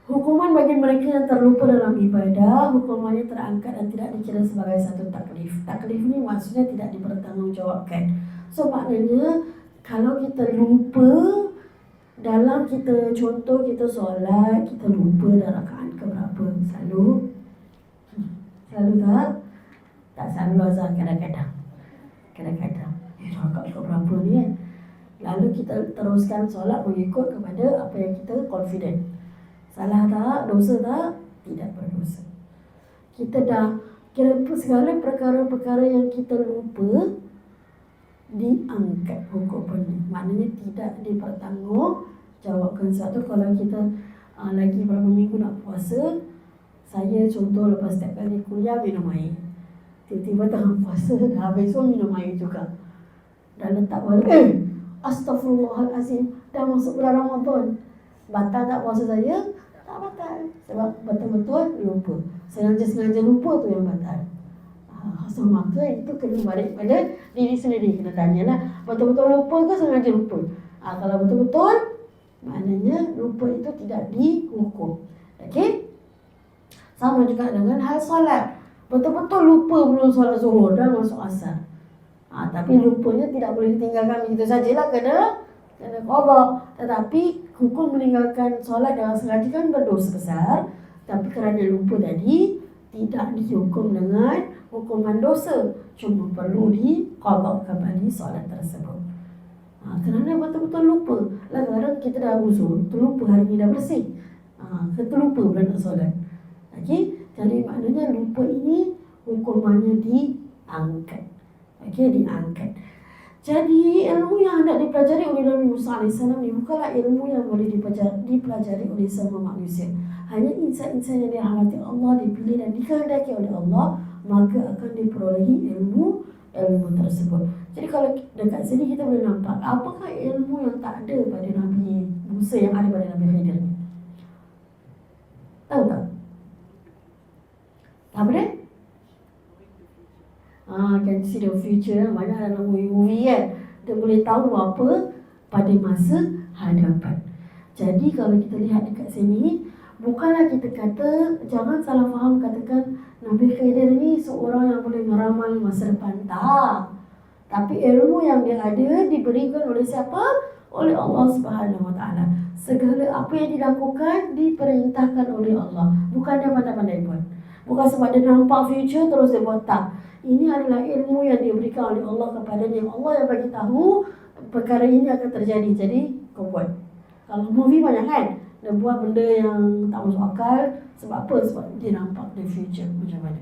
hukuman bagi mereka yang terlupa dalam ibadah, hukumannya terangkat dan tidak dikira sebagai satu taklif. Taklif ni maksudnya tidak dipertanggungjawabkan. So maknanya kalau kita lupa dalam contoh kita solat, kita lupa dah rakaat keberapa. Selalu tak? Tak selalu azan, kadang-kadang rakaat keberapa ni kan. Lalu kita teruskan solat mengikut kepada apa yang kita confident. Salah tak? Dosa tak? Tidak berdosa. Kita dah kira segala perkara-perkara yang kita lupa diangkat hukumannya. Maknanya tidak dipertanggungjawabkan. Sebab tu kalau kita lagi berapa minggu nak puasa, saya contoh lepas setiap kali kuliah minum air. Tiba-tiba tengah puasa dah habis pun minum air juga. Dah letak balik, Astaghfirullahalazim, dah masuk bulan Ramadan. Batal tak puasa saya? Tak batal. Sebab betul-betul lupa. Sengaja-sengaja lupa tu yang batal. So maka itu kena balik pada diri sendiri. Kena tanyalah, betul-betul lupa ke sengaja lupa? Kalau betul-betul, maknanya lupa itu tidak dihukum. Okey? Sama juga dengan hal solat. Betul-betul lupa belum solat zuhur dan masuk asar. Tapi lupanya tidak boleh ditinggalkan begitu sajalah, kena qada. Tetapi hukum meninggalkan solat dengan sengaja kan berdosa besar. Tapi kerana lupa tadi, tidak dihukum dengan hukuman dosa, cuma perlu diqada kembali solat tersebut. Kerana betul-betul lupa. Kadang-kadang kita dah uzur, terlupa hari ni dah bersih, terlupa pula nak solat. Okey, jadi maknanya lupa ini hukumannya diangkat. Okey, diangkat. Jadi ilmu yang hendak dipelajari oleh Nabi Musa AS ni bukanlah ilmu yang boleh dipelajari oleh semua manusia. Hanya insan-insan yang dirahmati Allah, dipilih dan dikehendaki oleh Allah, maka akan diperolehi ilmu tersebut. Jadi kalau dekat sini kita boleh nampak apakah ilmu yang tak ada pada Nabi Musa yang ada pada Nabi Khidir ni. Tahu tak? Apa dia? Can see the future. Banyak dalam movie kan, kita boleh tahu apa pada masa hadapan. Jadi kalau kita lihat dekat sini, bukanlah kita kata, jangan salah faham katakan Nabi Khidir ni seorang yang boleh meramal masa depan. Tak. Tapi ilmu yang dia ada diberikan oleh siapa? Oleh Allah Subhanahu Wa Taala. Segala apa yang dilakukan diperintahkan oleh Allah. Bukan dia pandai-pandai buat. Bukan sebab dia nampak future terus dia buat. Tak. Ini adalah ilmu yang diberikan oleh Allah kepadanya. Allah yang bagi tahu perkara ini akan terjadi. Jadi kau buat. Kalau movie banyak kan, dia buat benda yang tak masuk akal. Sebab apa? Sebab dia nampak the future macam mana.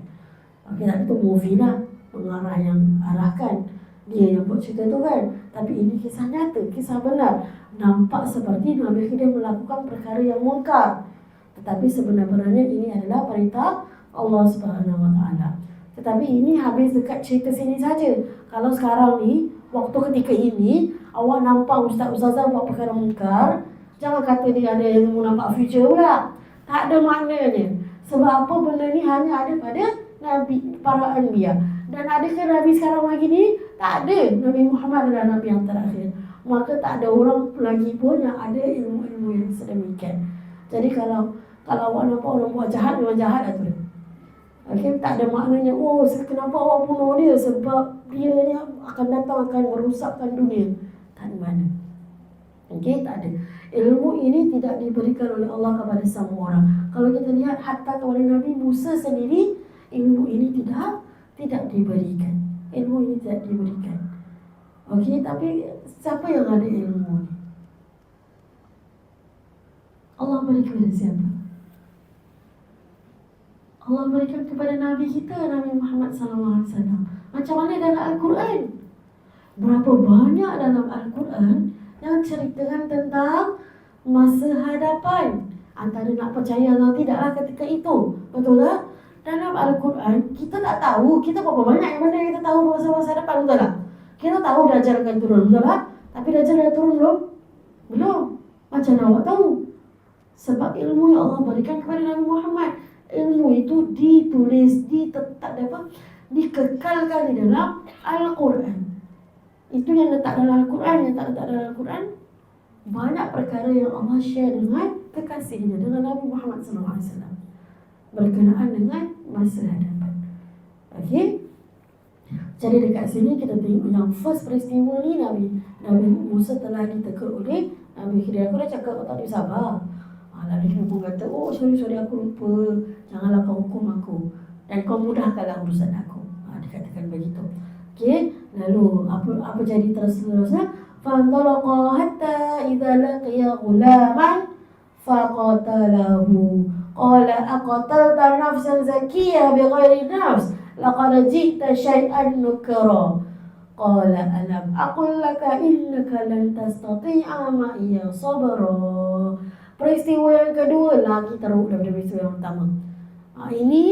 Okey, tapi tu movie lah, pengarah yang arahkan, dia yang buat cerita tu kan. Tapi ini kisah nyata, kisah benar. Nampak seperti Nabi Khidir melakukan perkara yang mungkar, tetapi sebenarnya ini adalah perintah Allah Subhanahu Wa Taala. Tetapi ini habis dekat cerita sini saja. Kalau sekarang ni, waktu ketika ini, awak nampak ustaz-ustazah buat perkara mungkar, jangan kata dia ada ilmu nampak future pula. Tak ada maknanya. Sebab apa benda ni hanya ada pada Nabi, para anbiya. Dan adakah Nabi sekarang lagi ni? Tak ada. Nabi Muhammad adalah Nabi yang terakhir. Maka tak ada orang lagi pun yang ada ilmu-ilmu yang sedemikian. Jadi kalau awak nampak orang buat jahat, memang jahat lah tu. Okay, tak ada maknanya, oh kenapa awak bunuh dia? Sebab dia ni akan datang, akan merosakkan dunia. Tak ada mana. Okay, tak ada. Ilmu ini tidak diberikan oleh Allah kepada semua orang. Kalau kita lihat hatta kepada Nabi Musa sendiri, ilmu ini tidak diberikan. Ilmu ini tidak diberikan. Okey, tapi siapa yang ada ilmu ni? Allah berikan kepada siapa? Allah berikan kepada Nabi kita, Nabi Muhammad SAW. Macam mana dalam Al-Quran? Berapa banyak dalam Al-Quran yang ceritakan tentang masa hadapan, antara nak percaya atau tidaklah ketika itu. Betul tak? Dalam Al-Quran kita tak tahu, kita berapa banyak yang mana kita tahu masa hadapan, betul tak? Kita tahu Dajjal akan turun, betul tak? Tapi Dajjal dah turun belum? Belum. Macam mana awak tahu? Sebab ilmu yang Allah berikan kepada Nabi Muhammad, ilmu itu ditulis, dikekalkan di dalam Al-Quran. Itu yang letak dalam Al-Quran. Yang tak letak dalam Al-Quran, banyak perkara yang Allah share dengan kekasihnya, dengan Nabi Muhammad SAW, berkenaan dengan masa hadapan. Okey. Jadi dekat sini kita tengok yang first peristiwa ni, Nabi Musa telah ditegur oleh Nabi Khidir, aku dah cakap kau tak boleh sabar. Lalu dia pun kata, oh sorry aku lupa, janganlah kau hukum aku dan kau mudahkanlah urusan aku. Dia katakan begitu. Okey, lalu apa jadi terus-terusnya? Fantalaqa hatta idza laqiya ghulaman faqatalahu. Qala aqatalta nafsan zakiyyah bighairi nafs laqad ji'ta syai'an nukra. Qala alam aqul laka innaka lan tastati'a ma'iya sabra. Peristiwa yang kedua lagi teruk daripada peristiwa yang pertama. Ini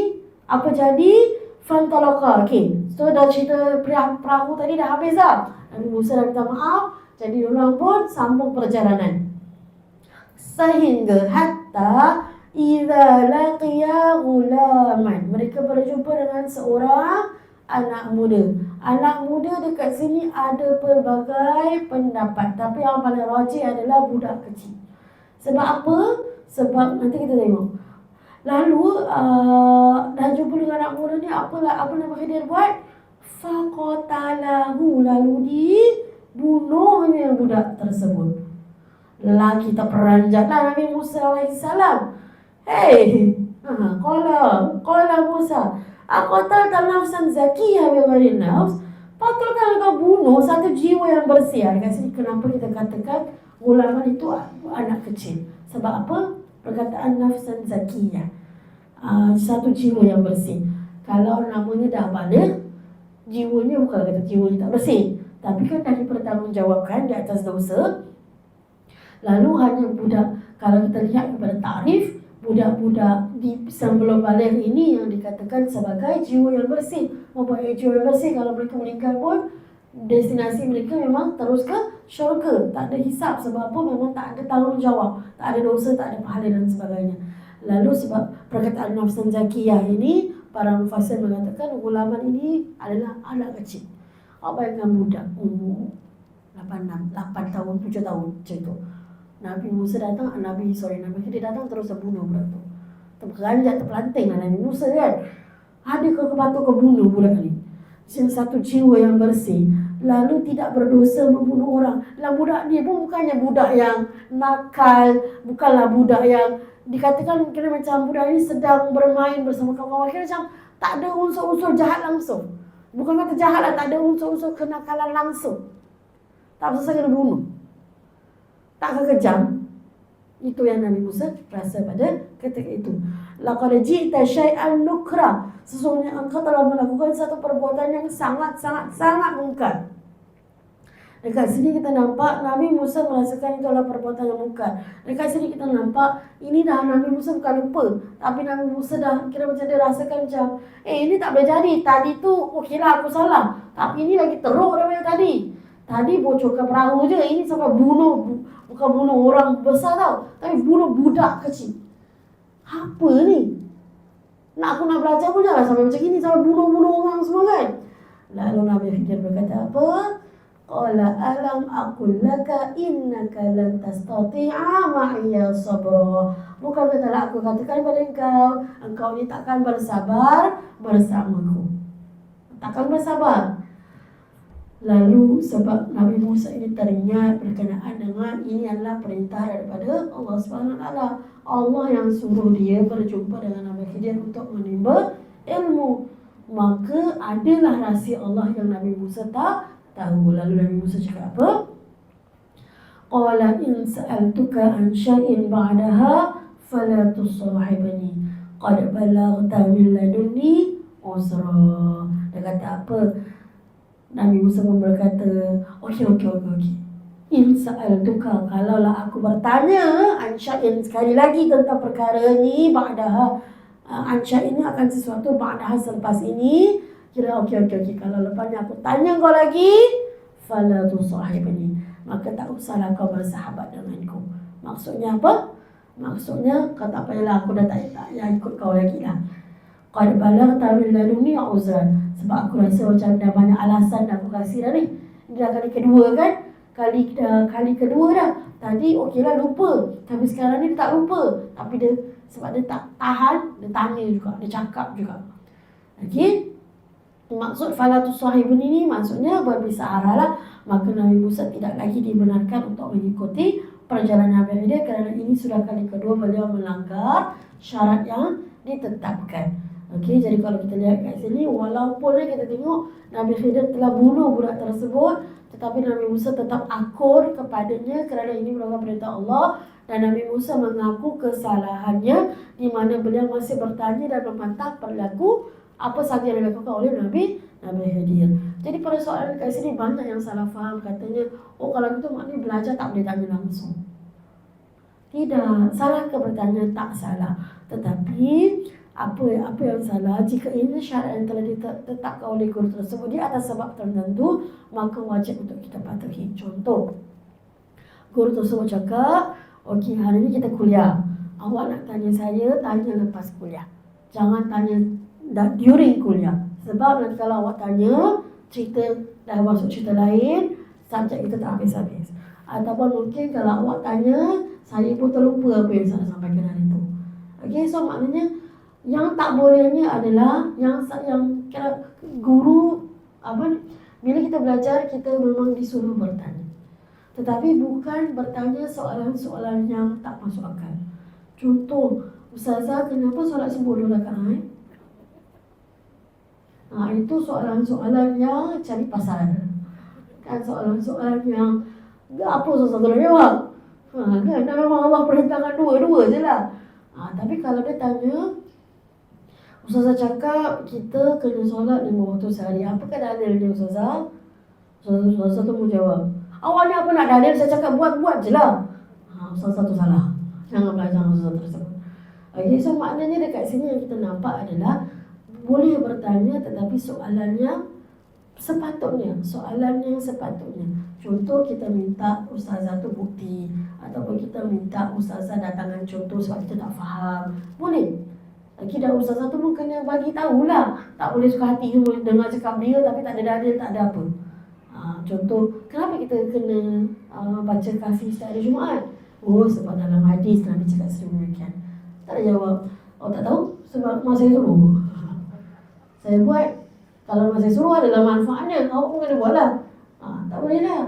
apa jadi? Fantalaqa. Okey, so dah cerita perahu tadi dah habis dah. Nabi Musa dah minta maaf, jadi orang pun sambung perjalanan. Sehingga hatta idza laqiya ghulaman, mereka berjumpa dengan seorang anak muda. Anak muda dekat sini ada pelbagai pendapat, tapi yang paling rajih adalah budak kecil. Sebab apa? Sebab nanti kita tengok. Lalu dah jumpa dengan anak muda ni, apa Nabi Khidir buat? Faqatalahu, lalu dibunuhnya budak tersebut. Lagi kita peranjatlah Nabi Musa AS. Hey, qala Musa, aqatalta nafsan zakiyyah bighairi nafs. Patutlah kau bunuh satu jiwa yang bersih. Dekat sini kenapa kita katakan gulaman itu anak kecil? Sebab apa? Perkataan nafsan zakiyyah, satu jiwa yang bersih. Kalau namanya dah balik, jiwanya bukan kata jiwanya tak bersih, tapi kan dah dipertanggungjawabkan di atas dosa. Lalu hanya budak, kalau kita lihat kepada takrif, budak-budak di sebelum balik ini yang dikatakan sebagai jiwa yang bersih. Mempunyai jiwa yang bersih, kalau mereka meninggal pun destinasi mereka memang terus ke syurga, tak ada hisap. Sebab apa? Memang tak ada tanggungjawab, tak ada dosa, tak ada pahala dan sebagainya. Lalu sebab perkataan nafsan zakiyah ini, para mufassir mengatakan gulaman ini adalah anak kecil. Apa yang budak umur 8 tahun, 7 tahun macam tu. Nabi Musa datang, Nabi Khidir datang terus bunuh budak tu. Terperanjat, terpelanting lah Nabi Musa kan. Ada kepatut kau bunuh budak ni. Satu jiwa yang bersih, lalu tidak berdosa membunuh orang. Dan budak ni pun bukannya budak yang nakal, bukanlah budak yang dikatakan kira macam budak ni sedang bermain bersama kawan-kawan, kira macam tak ada unsur-unsur jahat langsung. Bukan kata jahat lah, tak ada unsur-unsur kenakalan langsung. Tak usah kena bunuh, tak kejam. Itu yang Nabi Musa rasa pada ketika itu. Laqad ji'ta syai'an nukra, sesungguhnya engkau telah melakukan satu perbuatan yang sangat mungkar. Dekat sini kita nampak Nabi Musa merasakan itu adalah perbuatan yang mungkar. Dekat sini kita nampak ini dah Nabi Musa bukan lupa, tapi Nabi Musa dah kira macam dia rasakan macam ini tak boleh jadi. Tadi tu okeylah aku salah, tapi ini lagi teruk daripada tadi. Tadi bocorkan perahu je, ini sampai bunuh, bukan bunuh orang besar tau, tapi bunuh budak kecil. Apa ni? Nak belajar pun jangan sampai macam ini, sampai bunuh orang semua kan. Lalu Nabi Khidir berkata apa? Qala alam aqul laka innaka lan tastati'a ma'iya sabra. Bukan katalah aku katakan pada engkau ni takkan bersabar bersamaku. Takkan bersabar. Lalu sebab Nabi Musa ini teringat berkenaan dengan ini adalah perintah daripada Allah SWT. Allah yang suruh dia berjumpa dengan Nabi Khidir untuk menimba ilmu. Maka adalah rahsia Allah yang Nabi Musa tak tahu. Lalu Nabi Musa cakap apa? Qala in sa'altuka an syai'in ba'daha fala tusahibni qad balaghta min ladunni uzra. Dia kata apa? Nabi Musa pun berkata, okey. In sa'altuka, kalaulah aku bertanya an syai'in sekali lagi tentang perkara ni ba'daha, an syai'in ni akan sesuatu ba'daha selepas ini. Kira okey. Kalau lepas ni aku tanya kau lagi, fala tusahibni, maka tak usahlah kau bersahabat denganku. Maksudnya apa? Maksudnya kau tak payahlah, aku dah tak ikut kau lagi lah. Qad balaghta min ladunni uzran, sebab aku rasa macam dah banyak alasan dah aku kasih dah ni. Ini dah kali kedua kan? Kali kedua dah. Tadi okeylah lupa, tapi sekarang ni dia tak lupa. Tapi dia sebab dia tak tahan, dia tanya juga, dia cakap juga. Okey? Maksud falatus sahibun ini maksudnya berpisah arah lah. Maka Nabi Musa tidak lagi dibenarkan untuk mengikuti perjalanan Nabi Khidir kerana ini sudah kali kedua beliau melanggar syarat yang ditetapkan. Okey, jadi kalau kita lihat kat sini, walaupun kita tengok Nabi Khidir telah bunuh budak tersebut, tetapi Nabi Musa tetap akur kepadanya kerana ini merupakan perintah Allah, dan Nabi Musa mengaku kesalahannya di mana beliau masih bertanya dan membantah perilaku apa sahaja yang dilakukan oleh Nabi Khidir. Jadi pada soalan kat sini banyak yang salah faham, katanya, oh kalau itu maknanya belajar tak boleh tanya langsung. Tidak, salah ke bertanya tak salah. Tetapi apa yang salah jika ini syarat yang telah ditetapkan oleh guru tersebut di atas sebab tertentu, maka wajib untuk kita patuhi. Contoh, guru tersebut cakap, okey, hari ini kita kuliah. Awak nak tanya saya, tanya lepas kuliah. Jangan tanya during kuliah. Sebab nanti kalau awak tanya, cerita dah masuk cerita lain, subjek kita tak habis-habis. Ataupun mungkin kalau awak tanya, saya pun terlupa apa yang saya sampaikan hari itu. Okey, so maknanya yang tak bolehnya adalah yang guru bila kita belajar, kita memang disuruh bertanya. Tetapi bukan bertanya soalan-soalan yang tak masuk akal. Contoh, Ustazah, kenapa solat 10 rakaat? Itu soalan-soalan yang cari pasal. Kan soalan-soalan yang apa Ustazah nak jawab? Kan memang Allah perintahkan dua-dua je lah. Tapi kalau dia tanya, Ustazah cakap kita kena solat 5 waktu sehari, apakah dalilnya Ustazah? Ustazah tu mau jawab, awak ni apa nak dalil? Saya cakap buat je lah. Ustazah tu salah. Jangan belajar Ustazah tersebut. Okay, so maknanya dekat sini yang kita nampak adalah boleh bertanya tetapi soalan yang sepatutnya. Contoh, kita minta Ustazah tu bukti, ataupun kita minta Ustazah datangkan contoh sebab kita tak faham. Boleh. Dan Ustazah tu pun kena bagi tahulah. Tak boleh suka hati dengar cakap dia tapi tak ada dalil, tak ada apa. Contoh, kenapa kita kena baca kafir setiap hari Jumaat? Oh, sebab dalam hadis Nabi cakap sedemikian. Tak ada jawab. Tak tahu? Sebab masa saya suruh. Saya buat. Kalau masa saya suruh adalah manfaatnya, awak pun kena buat lah. Tak boleh lah.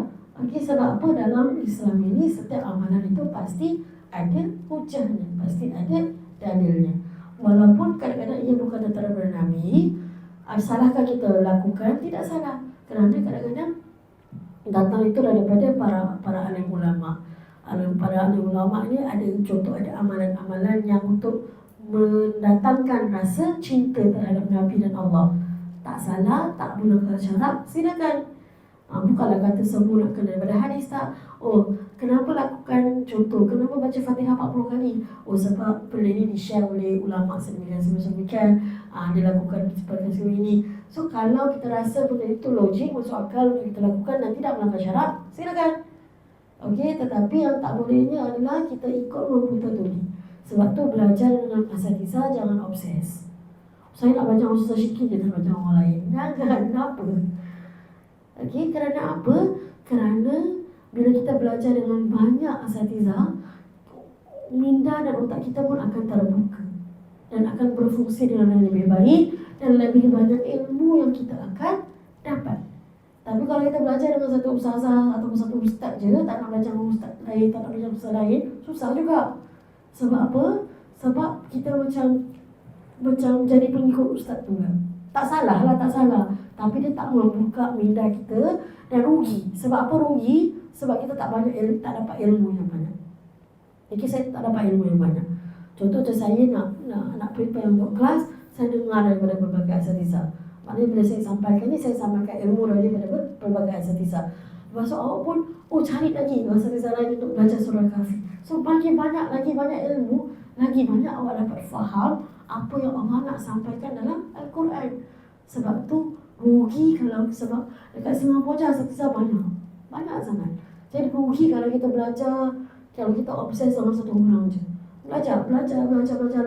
Okey, sebab apa? Dalam Islam ini setiap amalan itu pasti ada hujahnya, pasti ada dalilnya. Walaupun kadang-kadang ia bukan daripada Nabi, salahkah kita lakukan? Tidak salah. Kerana kadang-kadang datang itu daripada para alim ulama. Para alim ulama ni ada contoh, ada amalan-amalan yang untuk mendatangkan rasa cinta terhadap Nabi dan Allah. Tak salah, tak melanggar syarat, silakan. Bukanlah kata semua nak kena daripada hadis, tak. Oh, kenapa lakukan contoh, kenapa baca Fatihah 40 kali? Oh, sebab benda ini di-share oleh ulama sedemikian, dilakukan seperti ini. So, kalau kita rasa benda itu logik, masuk akal untuk kita lakukan dan tidak melanggar syarat, silakan. Okey, tetapi yang tak bolehnya adalah kita ikut membuta tuli. Sebab tu belajar dengan asatizah jangan obses. Saya nak belajar Ustazah Syikir, dia tak belajar orang lain. Jangan, kenapa? Okey, kerana apa? Kerana bila kita belajar dengan banyak asatizah, minda dan otak kita pun akan terbuka dan akan berfungsi dengan lebih baik dan lebih banyak ilmu yang kita akan dapat. Tapi kalau kita belajar dengan satu ustazah atau satu ustaz je, tak nak belajar dengan ustaz lain, tak nak belajar dengan ustaz lain, susah juga. Sebab apa? Sebab kita macam jadi pengikut ustaz tu kan. Tak salah lah, tak salah. Tapi dia tak membuka minda kita dan rugi. Sebab apa rugi? Sebab kita tak dapat ilmu yang banyak. Jadi saya tak dapat ilmu yang banyak. Contoh saya nak prepare untuk kelas, saya dengar daripada berbagai asatizah. Maknanya bila saya sampaikan ni, saya sampaikan ilmu daripada berbagai asatizah. Lepas tu awak pun, cari lagi asatizah lain untuk belajar surah Kahfi. So lagi banyak ilmu, lagi banyak awak dapat faham apa yang Allah nak sampaikan dalam Al-Quran. Sebab tu rugi sebab dekat Singapura je asatizah banyak sangat. Jadi rugi kalau kita belajar, kalau kita obses sama satu orang je. Belajar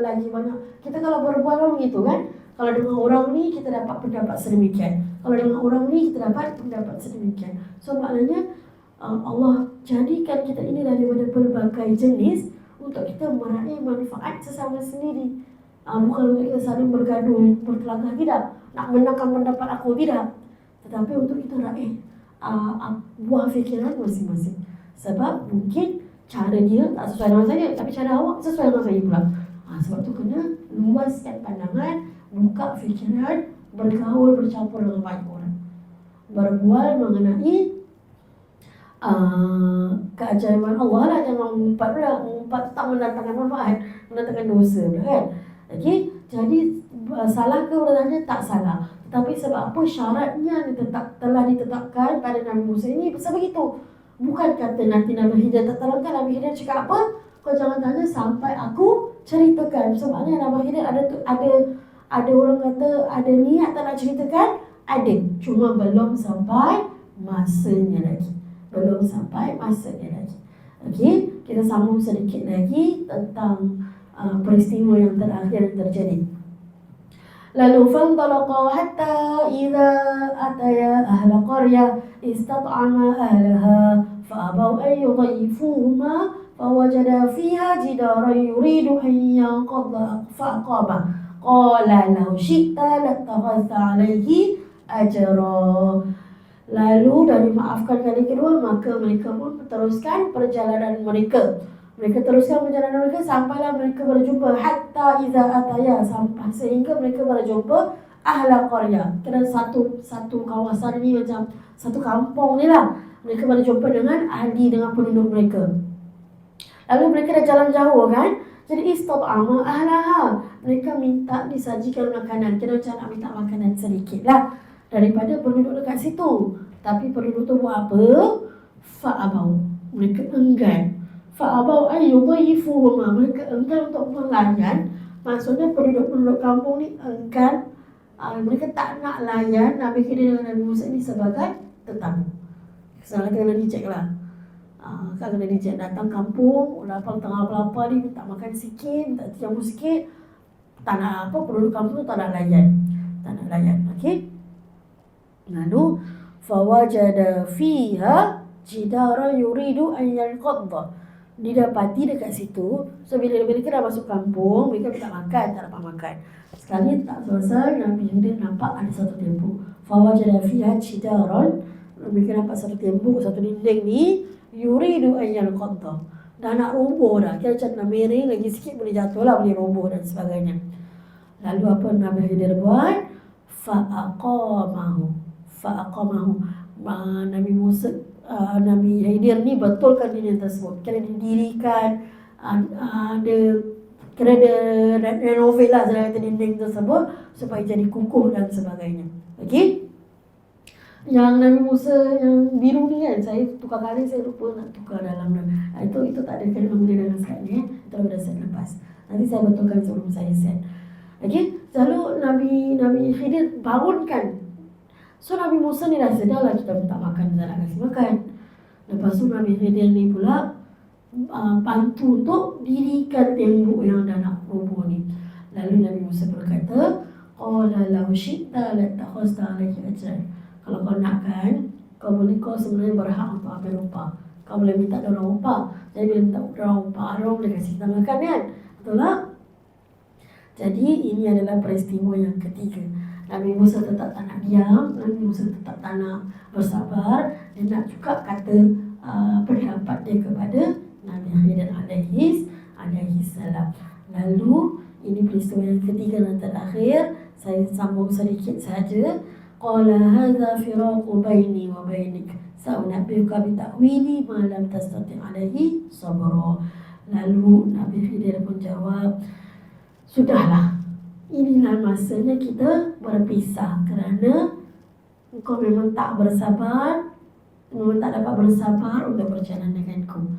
lagi banyak. Kita kalau berbual begitu kan, kalau dengan orang ni kita dapat pendapat sedemikian, kalau dengan orang ni kita dapat pendapat sedemikian. So maknanya Allah jadikan kita ini daripada pelbagai jenis untuk kita meraih manfaat sesama sendiri. Bukan untuk kita saling bergaduh, berkelakar, tidak. Nak menangkan pendapat aku, tidak. Tetapi untuk kita raih buah fikiran masing-masing. Sebab mungkin cara dia tak sesuai dengan saya, tapi cara awak sesuai dengan saya pula. Sebab tu kena luaskan pandangan, buka fikiran, bergaul, bercampur dengan banyak orang, berbual mengenai keajaiban Allah lah. Jangan mengumpat pula. Mengumpat tak mendatangkan manfaat, mendatangkan dosa pula kan. Okay? Jadi salah ke bertanya? Tak salah. Tetapi sebab apa syaratnya telah ditetapkan pada Nabi Musa ini sebab begitu. Bukan kata nanti Nabi Khidir tak terangkan. Nabi Khidir cakap apa? Kau jangan tanya sampai aku ceritakan. Sebabnya Nabi Khidir ada orang kata ada niat tak nak ceritakan. Ada, cuma belum sampai masanya lagi. Belum sampai masanya lagi. Okey, kita sambung sedikit lagi tentang peristiwa yang terakhir yang terjadi. Lalu fantalaqa hatta idza ataya ahla qaryah istat'ama ahlaha fa'abaw an yudayyifuhuma fawajada fiha jidaran yuridu an yanqadha fa'aqama qala law syi'ta lattakhadhta 'alayhi ajra. Lalu dah dimaafkan kali kedua, maka mereka pun teruskan perjalanan mereka. Mereka teruskan perjalanan mereka sampailah mereka berjumpa hatta iza ataya, sampai sehingga mereka berjumpa ahla qaryah. Kira satu kawasan ni macam satu kampung ni lah. Mereka berjumpa dengan ahli, dengan penduduk mereka. Lalu mereka dah jalan jauh kan. Jadi istat'ama ahlaha, mereka minta disajikan makanan. Kira macam nak minta makanan sedikit lah daripada penduduk dekat situ. Tapi penduduk tu buat apa? Fa'abau, mereka enggan. Fa'abau ayyudayyifuhuma, mereka enggan untuk melayan. Maksudnya penduduk-penduduk kampung ni enggan, mereka tak nak layan Nabi Khidir dengan Nabi Musa ni sebagai tetamu. Kesalahan kena dicek lah. Kan kena dicek, datang kampung, lapar tengah apa-apa ni, minta makan sikit, minta jamu sikit. Tak nak apa, penduduk kampung tu tak nak layan. Tak nak layan, okey. Lalu fawajada fiha jidara yuridu an yanqadha, didapati dekat situ. So bila mereka dah masuk kampung, mereka minta makan, tak dapat makan. Sekali tak selesai, Nabi Khidir nampak ada satu tembok. Fawajada fiha jidaran, mereka nampak satu tembok, satu dinding ni, yuridu an yanqadha, dah nak roboh dah. Kira macam nak miring lagi sikit boleh jatuh lah, boleh roboh dan sebagainya. Lalu apa Nabi Khidir buat? Fa'aqamahu. Nabi Musa, Nabi Khidir ni betulkan dinding tersebut. Kira didirikan, kira renovate lah dinding tersebut supaya jadi kukuh dan sebagainya. Okey. Yang Nabi Musa yang biru ni kan, saya tukar kali, saya lupa nak tukar dalam. Itu tak ada kalimah guna dalam sekat ni. Itu dah set lepas. Nanti saya betulkan sebelum saya set. Okey. Lalu Nabi Khidir bangunkan. So Nabi Musa ni dah sedar lah kita minta makan, dia nak kasih makan. Lepas tu Nabi Khidir ni pula bantu untuk dirikan tembok yang dah nak roboh ni. Lalu Nabi Musa berkata, qala law syi'ta lattakhadhta 'alayhi ajran. Kalau kau nak kan, kau sebenarnya berhak untuk ambil upah. Kau boleh minta dorang upah. Jadi bila minta dorang upah, dorang boleh kasih kita makan kan? Betul tak? Jadi ini adalah peristiwa yang ketiga. Nabi Musa tetap tak nak diam, Nabi Musa tetap tak nak bersabar. Dia nak juga kata pendapat dia kepada Nabi Khidir alaihi salam. Lalu ini peristiwa yang ketiga dan terakhir. Saya sambung sedikit saja. Qala hadza firaqu baini wa bainik, sa'unabbiuka bi ta'wili ma lam tastati' alaihi sabra. Lalu Nabi Khidir pun jawab, sudahlah, inilah masanya kita berpisah kerana engkau memang tak bersabar, memang tak dapat bersabar untuk berjalan denganku.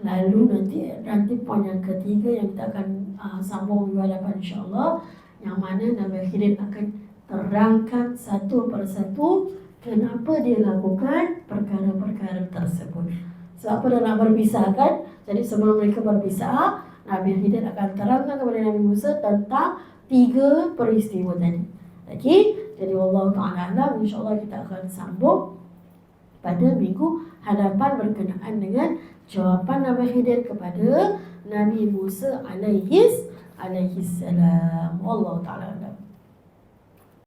Lalu nanti poin yang ketiga yang kita akan sambung minggu depan insya-Allah, yang mana Nabi Khidir akan terangkan satu persatu kenapa dia lakukan perkara-perkara tersebut. Sebab apa dia nak berpisah kan? Jadi sebelum mereka berpisah, Nabi Khidir akan terangkan kepada Nabi Musa tentang 3 peristiwa tadi. Okey, jadi wallahu ta'ala alam, insya-Allah kita akan sambung pada minggu hadapan berkenaan dengan jawapan Nabi Khidir kepada Nabi Musa alaihi salam. Wallahu ta'ala alam.